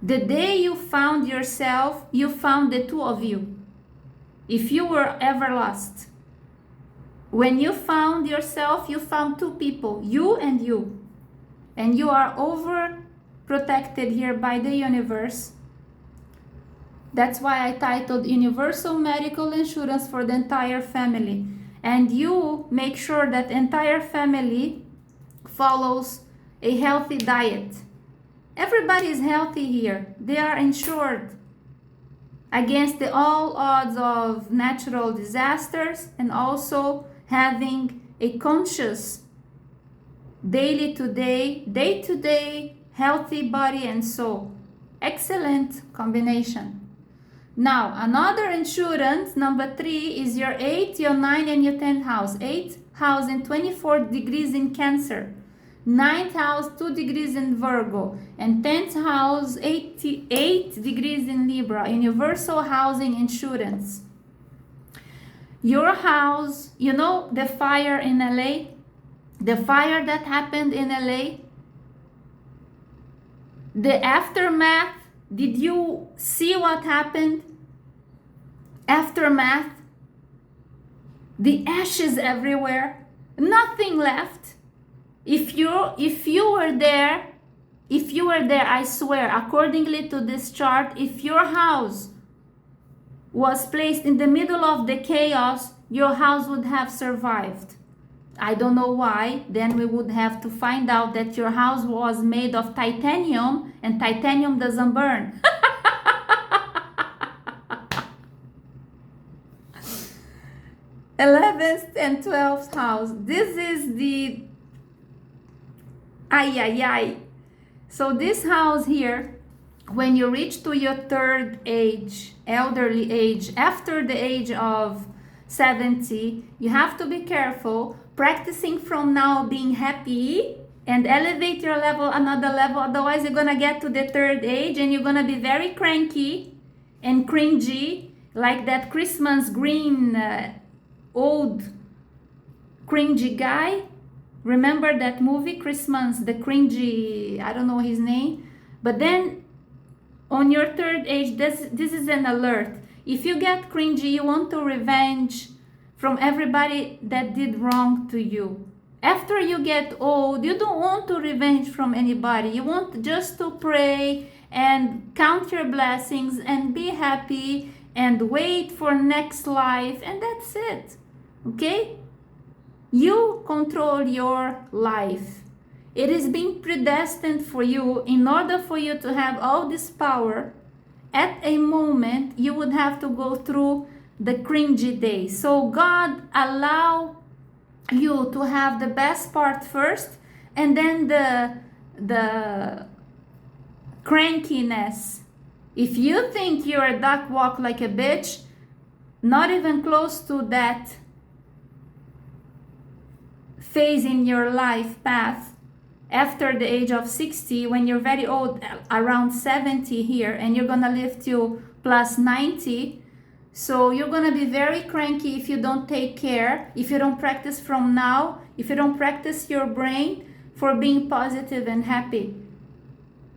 S1: the day you found yourself, you found the 2 of you. If you were ever lost, when you found yourself, you found 2 people, you and you. and you are overprotected here by the universe. That's why I titled Universal Medical Insurance for the entire family. And you make sure that entire family follows a healthy diet. Everybody is healthy here. They are insured against all odds of natural disasters, and also having a conscious day-to-day healthy body and soul. Excellent combination. Now, another insurance, number 3, is your 8th, your 9th, and your 10th house. 8th house in 24 degrees in Cancer. 9th house, 2 degrees in Virgo. And 10th house, 8 degrees in Libra. Universal housing insurance. Your house, you know the fire in LA? The fire that happened in LA? The aftermath, did you see what happened? Aftermath, the ashes everywhere, nothing left. If you were there, I swear, accordingly to this chart, if your house was placed in the middle of the chaos, your house would have survived. I don't know why. Then we would have to find out that your house was made of titanium, and titanium doesn't burn. 11th and 12th house. This is the So this house here, when you reach to your third age, elderly age, after the age of 70, you have to be careful, practicing from now being happy and elevate your level another level. Otherwise, you're gonna get to the third age and you're gonna be very cranky and cringy, like that Christmas green old cringy guy. Remember that movie Christmas, the cringy, I don't know his name. But then on your third age, this is an alert. If you get cringy, you want to revenge from everybody that did wrong to you. After you get old, you don't want to revenge from anybody. You want just to pray and count your blessings and be happy and wait for next life, and that's it. Okay? You control your life. It is being predestined for you. In order for you to have all this power, at a moment you would have to go through the cringy days. So God allow you to have the best part first, and then the crankiness. If you think you're a duck, walk like a bitch, not even close to that phase in your life path after the age of 60, when you're very old, around 70 here, and you're gonna live till plus 90. So you're gonna be very cranky if you don't take care, if you don't practice from now, if you don't practice your brain for being positive and happy.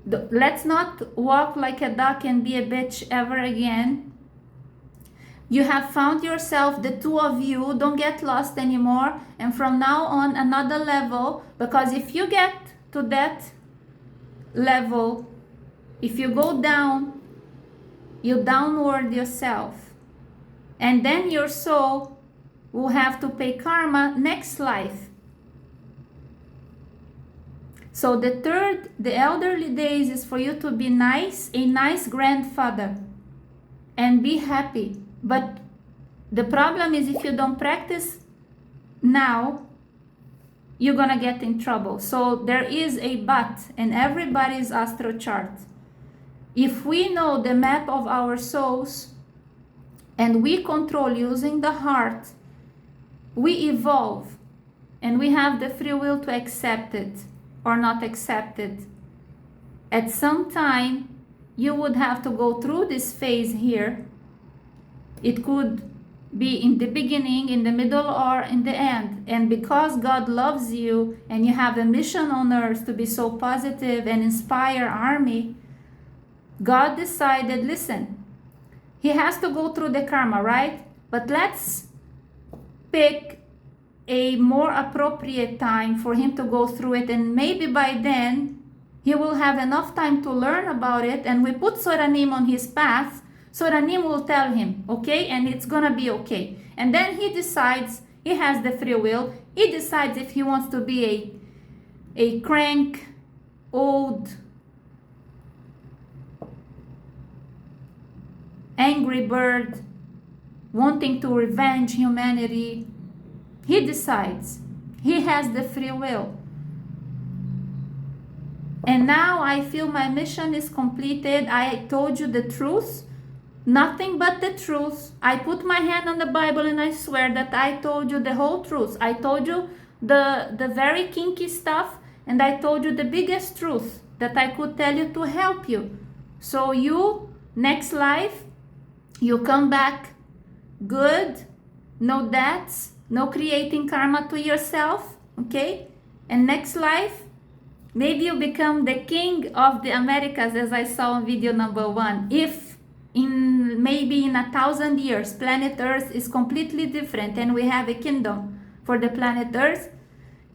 S1: Let's not walk like a duck and be a bitch ever again. You have found yourself, the two of you, don't get lost anymore. And from now on, another level, because if you get to that level, if you go down, you downward yourself. And then your soul will have to pay karma next life. So the elderly days is for you to be nice, a nice grandfather, and be happy. But the problem is, if you don't practice now, you're gonna get in trouble. So there is a but in everybody's astro chart. If we know the map of our souls and we control using the heart, we evolve and we have the free will to accept it or not accept it. At some time, you would have to go through this phase here. It could be in the beginning, in the middle, or in the end. And because God loves you and you have a mission on earth to be so positive and inspire army, God decided, listen, he has to go through the karma, right? But let's pick a more appropriate time for him to go through it, and maybe by then he will have enough time to learn about it, and we put SORAnim on his path. SORAnim will tell him, okay, and it's gonna be okay. And then he decides, he has the free will, he decides if he wants to be a crank, old, angry bird, wanting to revenge humanity. He decides. He has the free will. And now I feel my mission is completed. I told you the truth, nothing but the truth. I put my hand on the Bible and I swear that I told you the whole truth. I told you the very kinky stuff, and I told you the biggest truth that I could tell you to help you. So you, next life, you come back good, no debts, no creating karma to yourself, okay? And next life, maybe you become the king of the Americas, as I saw in video number 1. If maybe in 1,000 years, planet Earth is completely different and we have a kingdom for the planet Earth,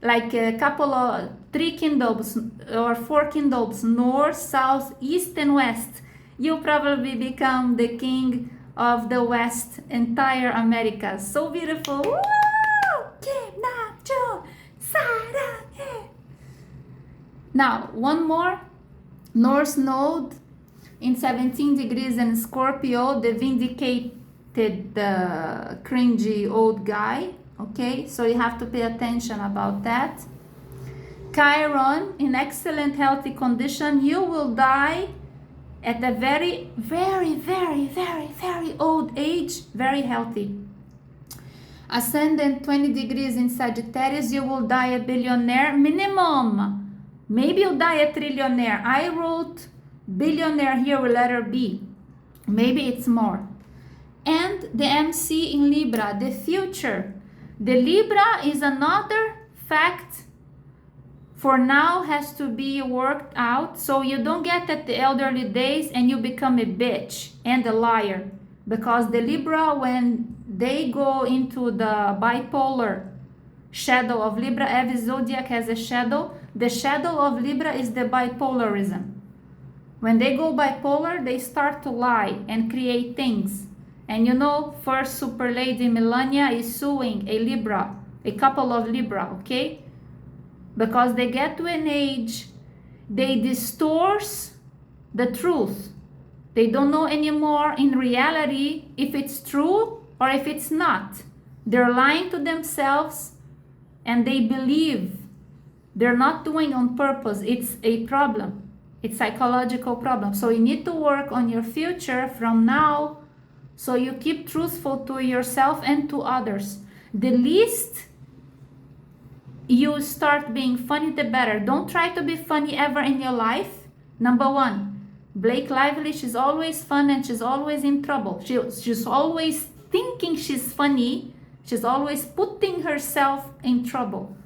S1: like a couple of 3 kingdoms or 4 kingdoms, north, south, east and west, you probably become the king of the West, entire America. So beautiful. Woo! Now, one more. North Node in 17 degrees in Scorpio, the vindicated, cringy old guy. Okay, so you have to pay attention about that. Chiron in excellent healthy condition. You will die at a very, very, very, very, very old age, very healthy. Ascendant 20 degrees in Sagittarius, you will die a billionaire minimum. Maybe you'll die a trillionaire. I wrote billionaire here with letter B. Maybe it's more. And the MC in Libra, the future. The Libra is another fact for now has to be worked out, so you don't get at the elderly days and you become a bitch and a liar. Because the Libra, when they go into the bipolar shadow of Libra, every zodiac has a shadow. The shadow of Libra is the bipolarism. When they go bipolar, they start to lie and create things. And you know, first super lady Melania is suing a Libra, a couple of Libra, okay? Because they get to an age, they distort the truth. They don't know anymore in reality if it's true or if it's not. They're lying to themselves and they believe they're not doing on purpose. It's a problem. It's psychological problem. So you need to work on your future from now so you keep truthful to yourself and to others. The least you start being funny, the better. Don't try to be funny ever in your life. Number 1, Blake Lively, she's always fun and she's always in trouble. She's always thinking she's funny. She's always putting herself in trouble.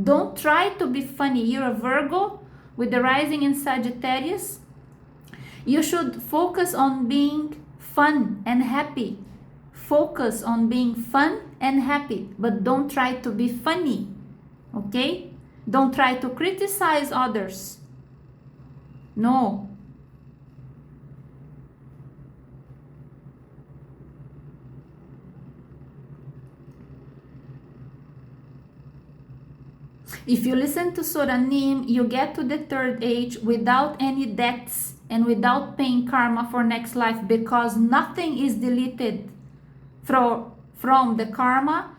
S1: Don't try to be funny. You're a Virgo with the rising in Sagittarius. You should focus on being fun and happy. Focus on being fun and happy, but don't try to be funny. Okay? Don't try to criticize others. No. If you listen to SORAnim, you get to the 3rd age without any debts and without paying karma for next life, because nothing is deleted from the karma,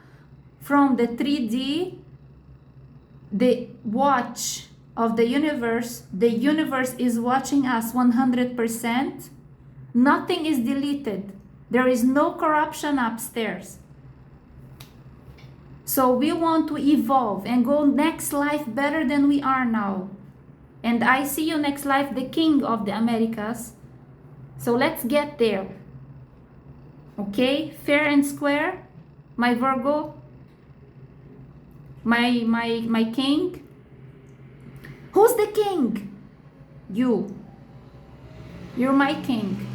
S1: from the 3D, the watch of the universe. The universe is watching us 100%. Nothing is deleted. There is no corruption upstairs. So we want to evolve and go next life better than we are now. And I see you next life, the king of the Americas. So let's get there. Okay, fair and square, my Virgo, my king. Who's the king? You. You're my king.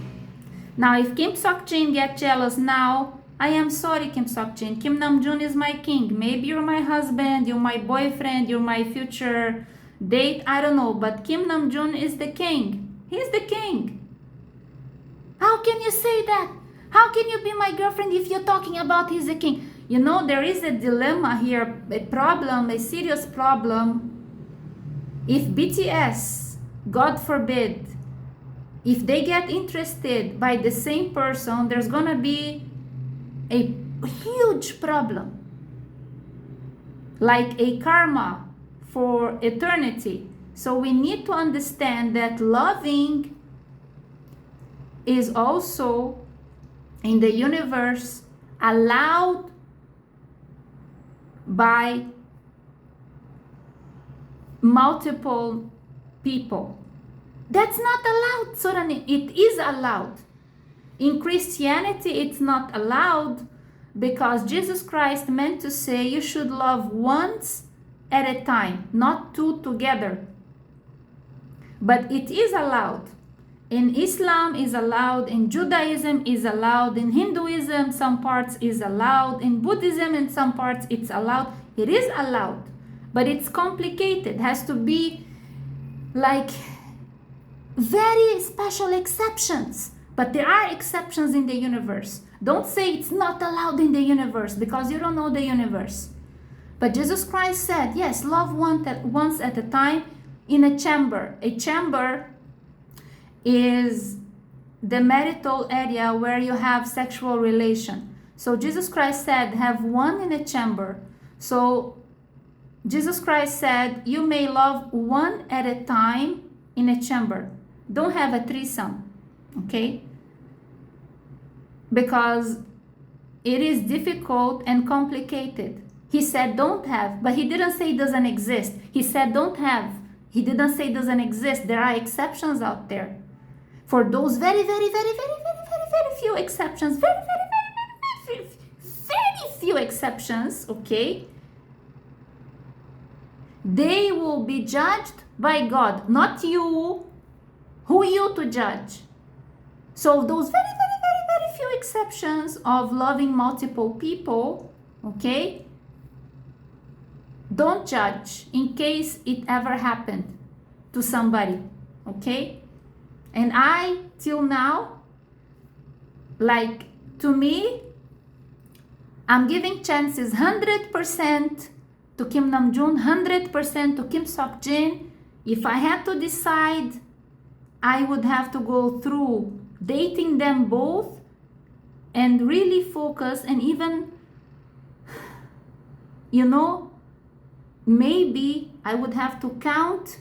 S1: Now, if Kim Sok-jin get jealous now, I am sorry, Kim Sok-jin. Kim Nam-joon is my king. Maybe you're my husband, you're my boyfriend, you're my future date, I don't know. But Kim Nam-joon is the king. He's the king. How can you say that? How can you be my girlfriend if you're talking about he's the king? You know, there is a dilemma here, a problem, a serious problem. If BTS, God forbid, if they get interested by the same person, there's gonna be a huge problem. Like a karma for eternity. So we need to understand that loving is also in the universe allowed by multiple people. That's not allowed, SORA님. It is allowed. In Christianity, it's not allowed because Jesus Christ meant to say you should love once at a time, not two together. But it is allowed. In Islam is allowed, in Judaism is allowed, in Hinduism some parts is allowed, in Buddhism in some parts it's allowed. It is allowed, but it's complicated. It has to be like very special exceptions. But there are exceptions in the universe. Don't say it's not allowed in the universe because you don't know the universe. But Jesus Christ said, yes, love once at a time in a chamber. A chamber is the marital area where you have sexual relation. So Jesus Christ said, have one in a chamber. So Jesus Christ said, you may love one at a time in a chamber. Don't have a threesome, okay? Because it is difficult and complicated. He said don't have, but he didn't say it doesn't exist. He said don't have. He didn't say it doesn't exist. There are exceptions out there. For those very few exceptions, very few exceptions, okay? They will be judged by God, not you. Who are you to judge? So those very few exceptions of loving multiple people, okay? Don't judge in case it ever happened to somebody, okay? And I, till now, like, to me, I'm giving chances 100% to Kim Nam-joon, 100% to Kim Sok-jin. If I had to decide, I would have to go through dating them both and really focus and even, you know, maybe I would have to count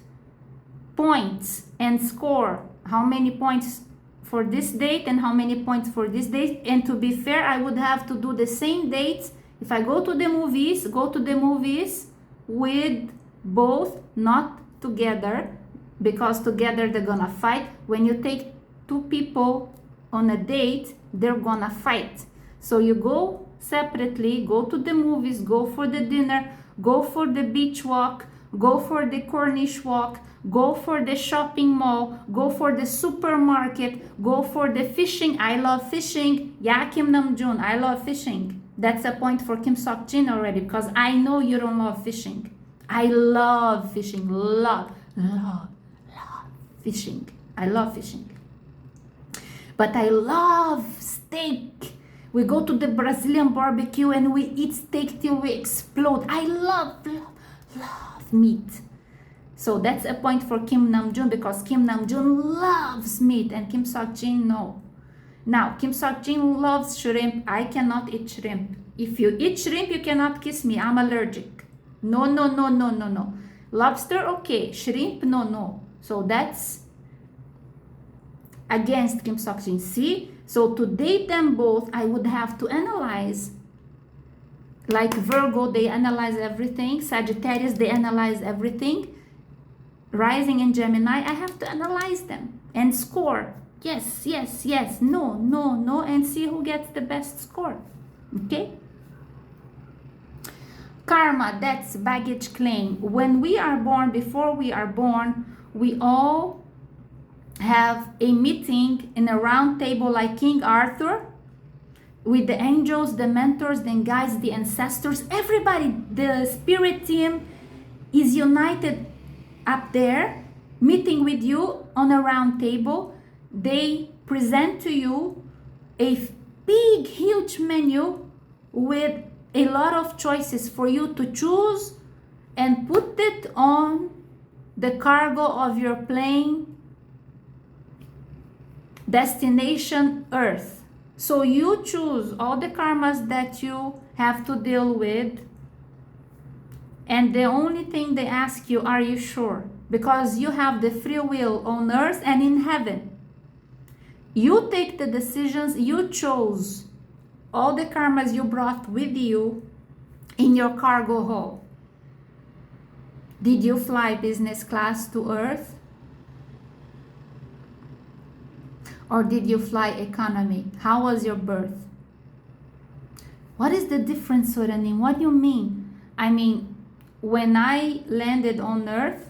S1: points and score how many points for this date and how many points for this date. And to be fair, I would have to do the same dates. If I go to the movies with both, not together, because together they're gonna fight. When you take two people on a date, they're gonna fight. So you go separately, go to the movies, go for the dinner, go for the beach walk, go for the Corniche walk, go for the shopping mall, go for the supermarket, go for the fishing. I love fishing. Yeah, Kim Nam-joon, I love fishing. That's a point for Kim Sok-jin already, because I know you don't love fishing. I love fishing. Love fishing. I love fishing. But I love steak. We go to the Brazilian barbecue and we eat steak till we explode. I love meat. So that's a point for Kim Nam-joon, because Kim Nam-joon loves meat and Kim Sok-jin no. Now, Kim Sok-jin loves shrimp. I cannot eat shrimp. If you eat shrimp, you cannot kiss me. I'm allergic. No. Lobster, okay. Shrimp, no. So that's against Kim Sok-jin. See? So to date them both, I would have to analyze. Like Virgo, they analyze everything. Sagittarius, they analyze everything. Rising in Gemini, I have to analyze them and score. Yes, no, and see who gets the best score. Okay? Karma, that's baggage claim. When we are born, before we are born, we all have a meeting in a round table like King Arthur with the angels, the mentors, the guides, the ancestors, everybody, the spirit team is united up there, meeting with you on a round table. They present to you a big, huge menu with a lot of choices for you to choose and put it on the cargo of your plane, destination Earth. So you choose all the karmas that you have to deal with, and the only thing they ask you, are you sure? Because you have the free will on Earth and in heaven. You take the decisions. You chose all the karmas you brought with you in your cargo hold. Did you fly business class to Earth? Or did you fly economy? How was your birth? What is the difference, SORAnim? What do you mean? I mean, when I landed on Earth,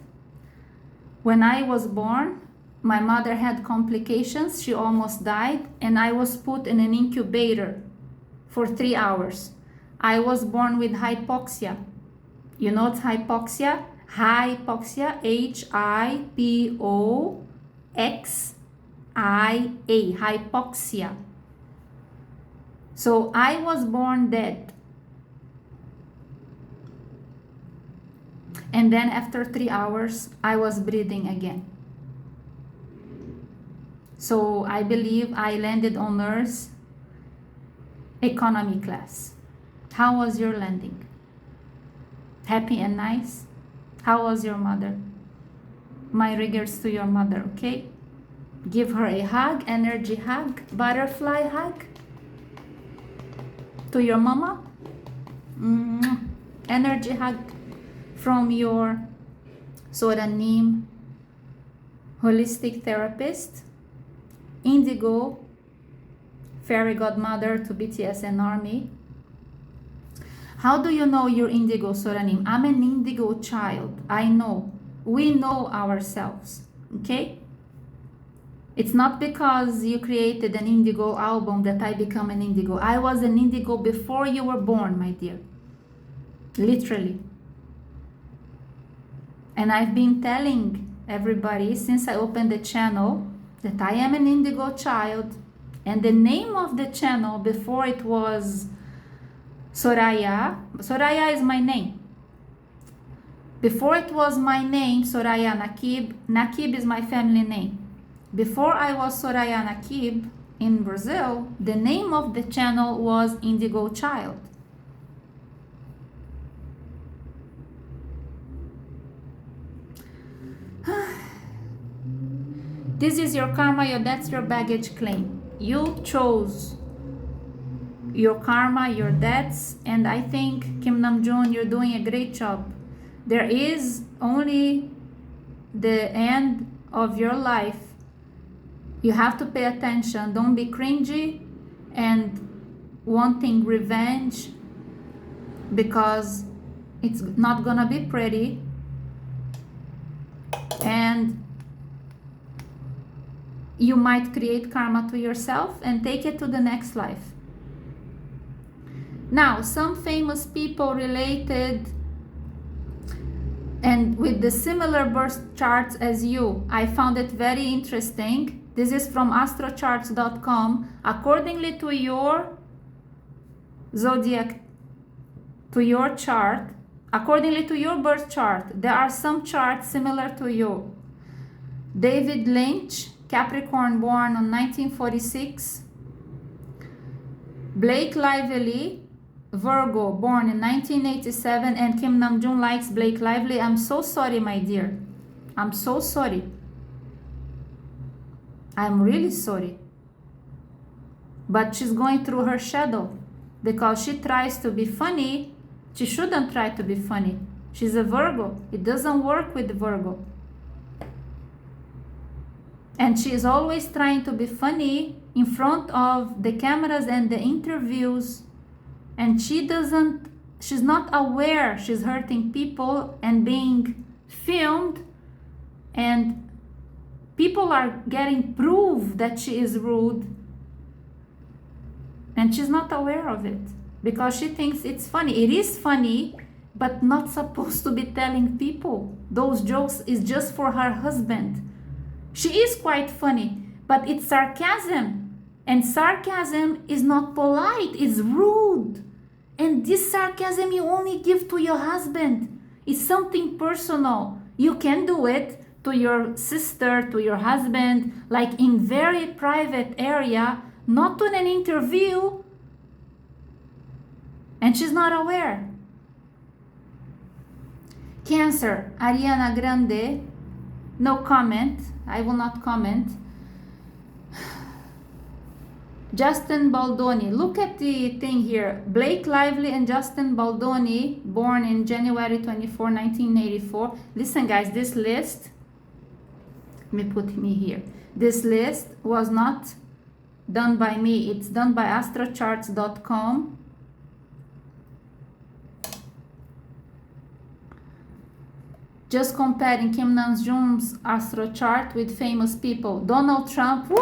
S1: when I was born, my mother had complications. She almost died, and I was put in an incubator for 3 hours. I was born with hypoxia. You know what's hypoxia? Hypoxia, H-I-P-O-X-I-A, hypoxia. So I was born dead. And then after 3 hours, I was breathing again. So I believe I landed on Earth economy class. How was your landing? Happy and nice? How was your mother? My regards to your mother, okay? Give her a hug, energy hug, butterfly hug. To your mama, energy hug from your SORAnim holistic therapist, indigo fairy godmother to BTS and ARMY. How do you know you're indigo, SORAnim? I'm an indigo child. I know. We know ourselves, okay? It's not because you created an indigo album that I become an indigo. I was an indigo before you were born, my dear. Literally. And I've been telling everybody since I opened the channel that I am an indigo child. And the name of the channel before it was Soraya. Soraya is my name. Before it was my name, Soraya Nakib. Nakib is my family name. Before I was Soraya Nakib in Brazil, the name of the channel was Indigo Child. This is your karma, that's your baggage claim. You chose your karma, your debts, and I think, Kim Namjoon, you're doing a great job. There is only the end of your life. You have to pay attention. Don't be cringy and wanting revenge, because it's not gonna be pretty, and you might create karma to yourself and take it to the next life. Now, some famous people related and with the similar birth charts as you, I found it very interesting. This is from astrocharts.com. Accordingly to your zodiac, to your chart, accordingly to your birth chart, there are some charts similar to you. David Lynch, Capricorn, born on 1946. Blake Lively, Virgo, born in 1987. And Kim Namjoon likes Blake Lively. I'm so sorry, my dear. I'm so sorry. I'm really sorry. But she's going through her shadow because she tries to be funny. She shouldn't try to be funny. She's a Virgo. It doesn't work with Virgo. And she is always trying to be funny in front of the cameras and the interviews. And she's not aware she's hurting people and being filmed. And people are getting proof that she is rude. And she's not aware of it because she thinks it's funny. It is funny, but not supposed to be telling people. Those jokes is just for her husband. She is quite funny, but it's sarcasm. And sarcasm is not polite, it's rude. And this sarcasm you only give to your husband. It's something personal. You can do it to your sister, to your husband, like in very private area, not in an interview. And she's not aware. Cancer, Ariana Grande, no comment. I will not comment. Justin Baldoni, look at the thing here. Blake Lively and Justin Baldoni, born in January 24, 1984. Listen guys, this list, let me put me here. This list was not done by me. It's done by astrocharts.com. Just comparing Kim Namjoon's astro chart with famous people. Donald Trump, woo!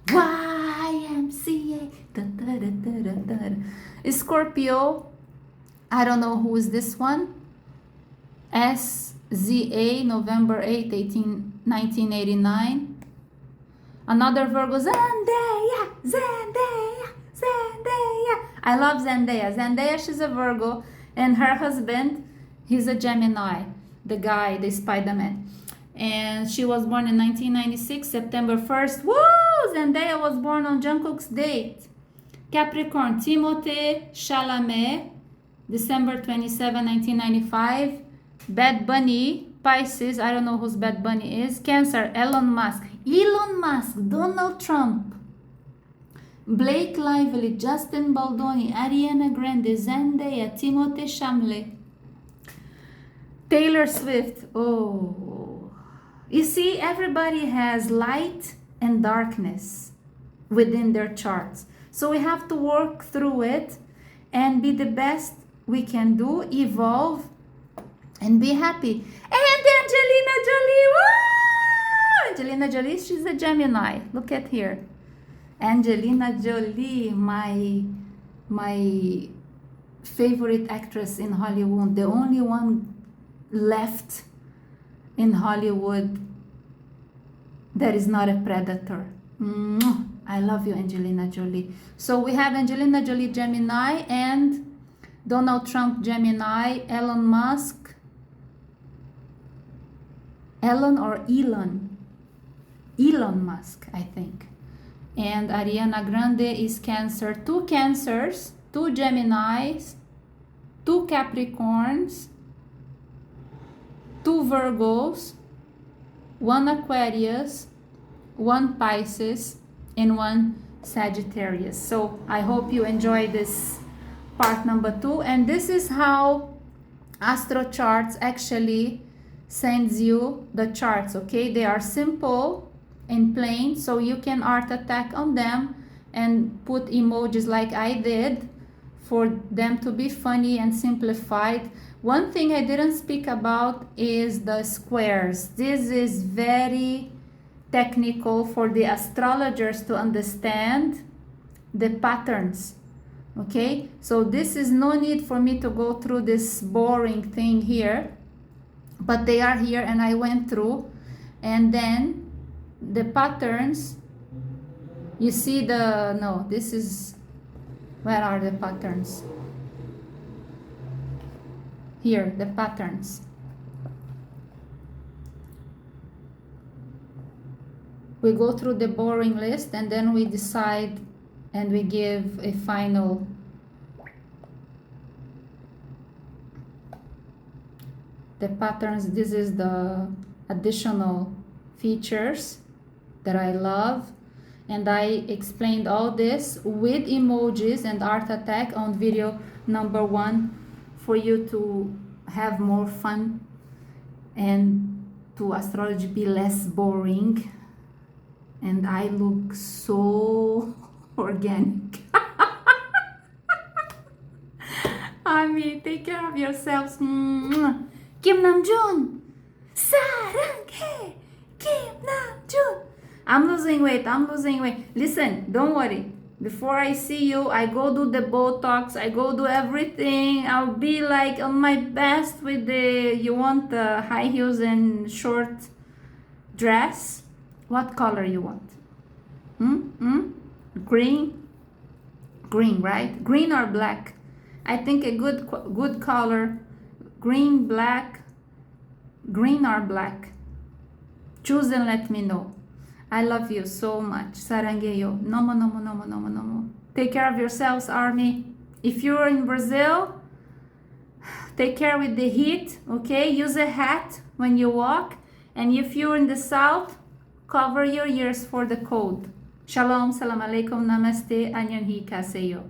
S1: YMCA. Da, da, da, da, da, da. Scorpio, I don't know who is this one. SZA, November 8, 1989. Another Virgo, Zendaya, Zendaya, Zendaya. I love Zendaya. Zendaya, she's a Virgo, and her husband, he's a Gemini, the guy, the Spider-Man. And she was born in 1996, September 1st. Woo! Zendaya was born on Jungkook's date. Capricorn, Timothée Chalamet, December 27, 1995. Bad Bunny, Pisces, I don't know who's Bad Bunny is. Cancer, Elon Musk. Elon Musk, Donald Trump, Blake Lively, Justin Baldoni, Ariana Grande, Zendaya, Timothée Chalamet. Taylor Swift, oh. You see, everybody has light and darkness within their charts. So we have to work through it and be the best we can do, evolve, and be happy. And Angelina Jolie, woo! Angelina Jolie, she's a Gemini. Look at here. Angelina Jolie, my favorite actress in Hollywood, the only one left in Hollywood that is not a predator. I love you, Angelina Jolie. So we have Angelina Jolie Gemini and Donald Trump Gemini, Elon Musk, Elon Musk, I think. And Ariana Grande is Cancer. 2 Cancers, 2 Geminis, 2 Capricorns, 2 Virgos, 1 Aquarius, 1 Pisces, and 1 Sagittarius. So I hope you enjoy this part number 2. And this is how Astro Charts actually sends you the charts, okay? They are simple and plain, so you can art attack on them and put emojis like I did for them to be funny and simplified. One thing I didn't speak about is the squares. This is very technical for the astrologers to understand the patterns, okay? So this is no need for me to go through this boring thing here, but they are here and I went through. And then the patterns, you see this is, where are the patterns? Here, the patterns. We go through the boring list and then we decide and we give a final the patterns. This is the additional features that I love, and I explained all this with emojis and art attack on video number 1 for you to have more fun and to astrology be less boring. And I look so organic. I mean, take care of yourselves. Kim Namjoon, Saranghae, Kim Namjoon, I'm losing weight. I'm losing weight. Listen, don't worry. Before I see you, I go do the Botox. I go do everything. I'll be like on my best with the, you want the high heels and short dress? What color you want? Green? Green, right? Green or black? I think a good color. Green, black. Green or black? Choose and let me know. I love you so much. Sarangueyo. Nomo, nomo, nomo, nomo, nomo. Take care of yourselves, Army. If you're in Brazil, take care with the heat, okay? Use a hat when you walk. And if you're in the south, cover your ears for the cold. Shalom, salam alaikum, namaste, anyan hi kaseyo.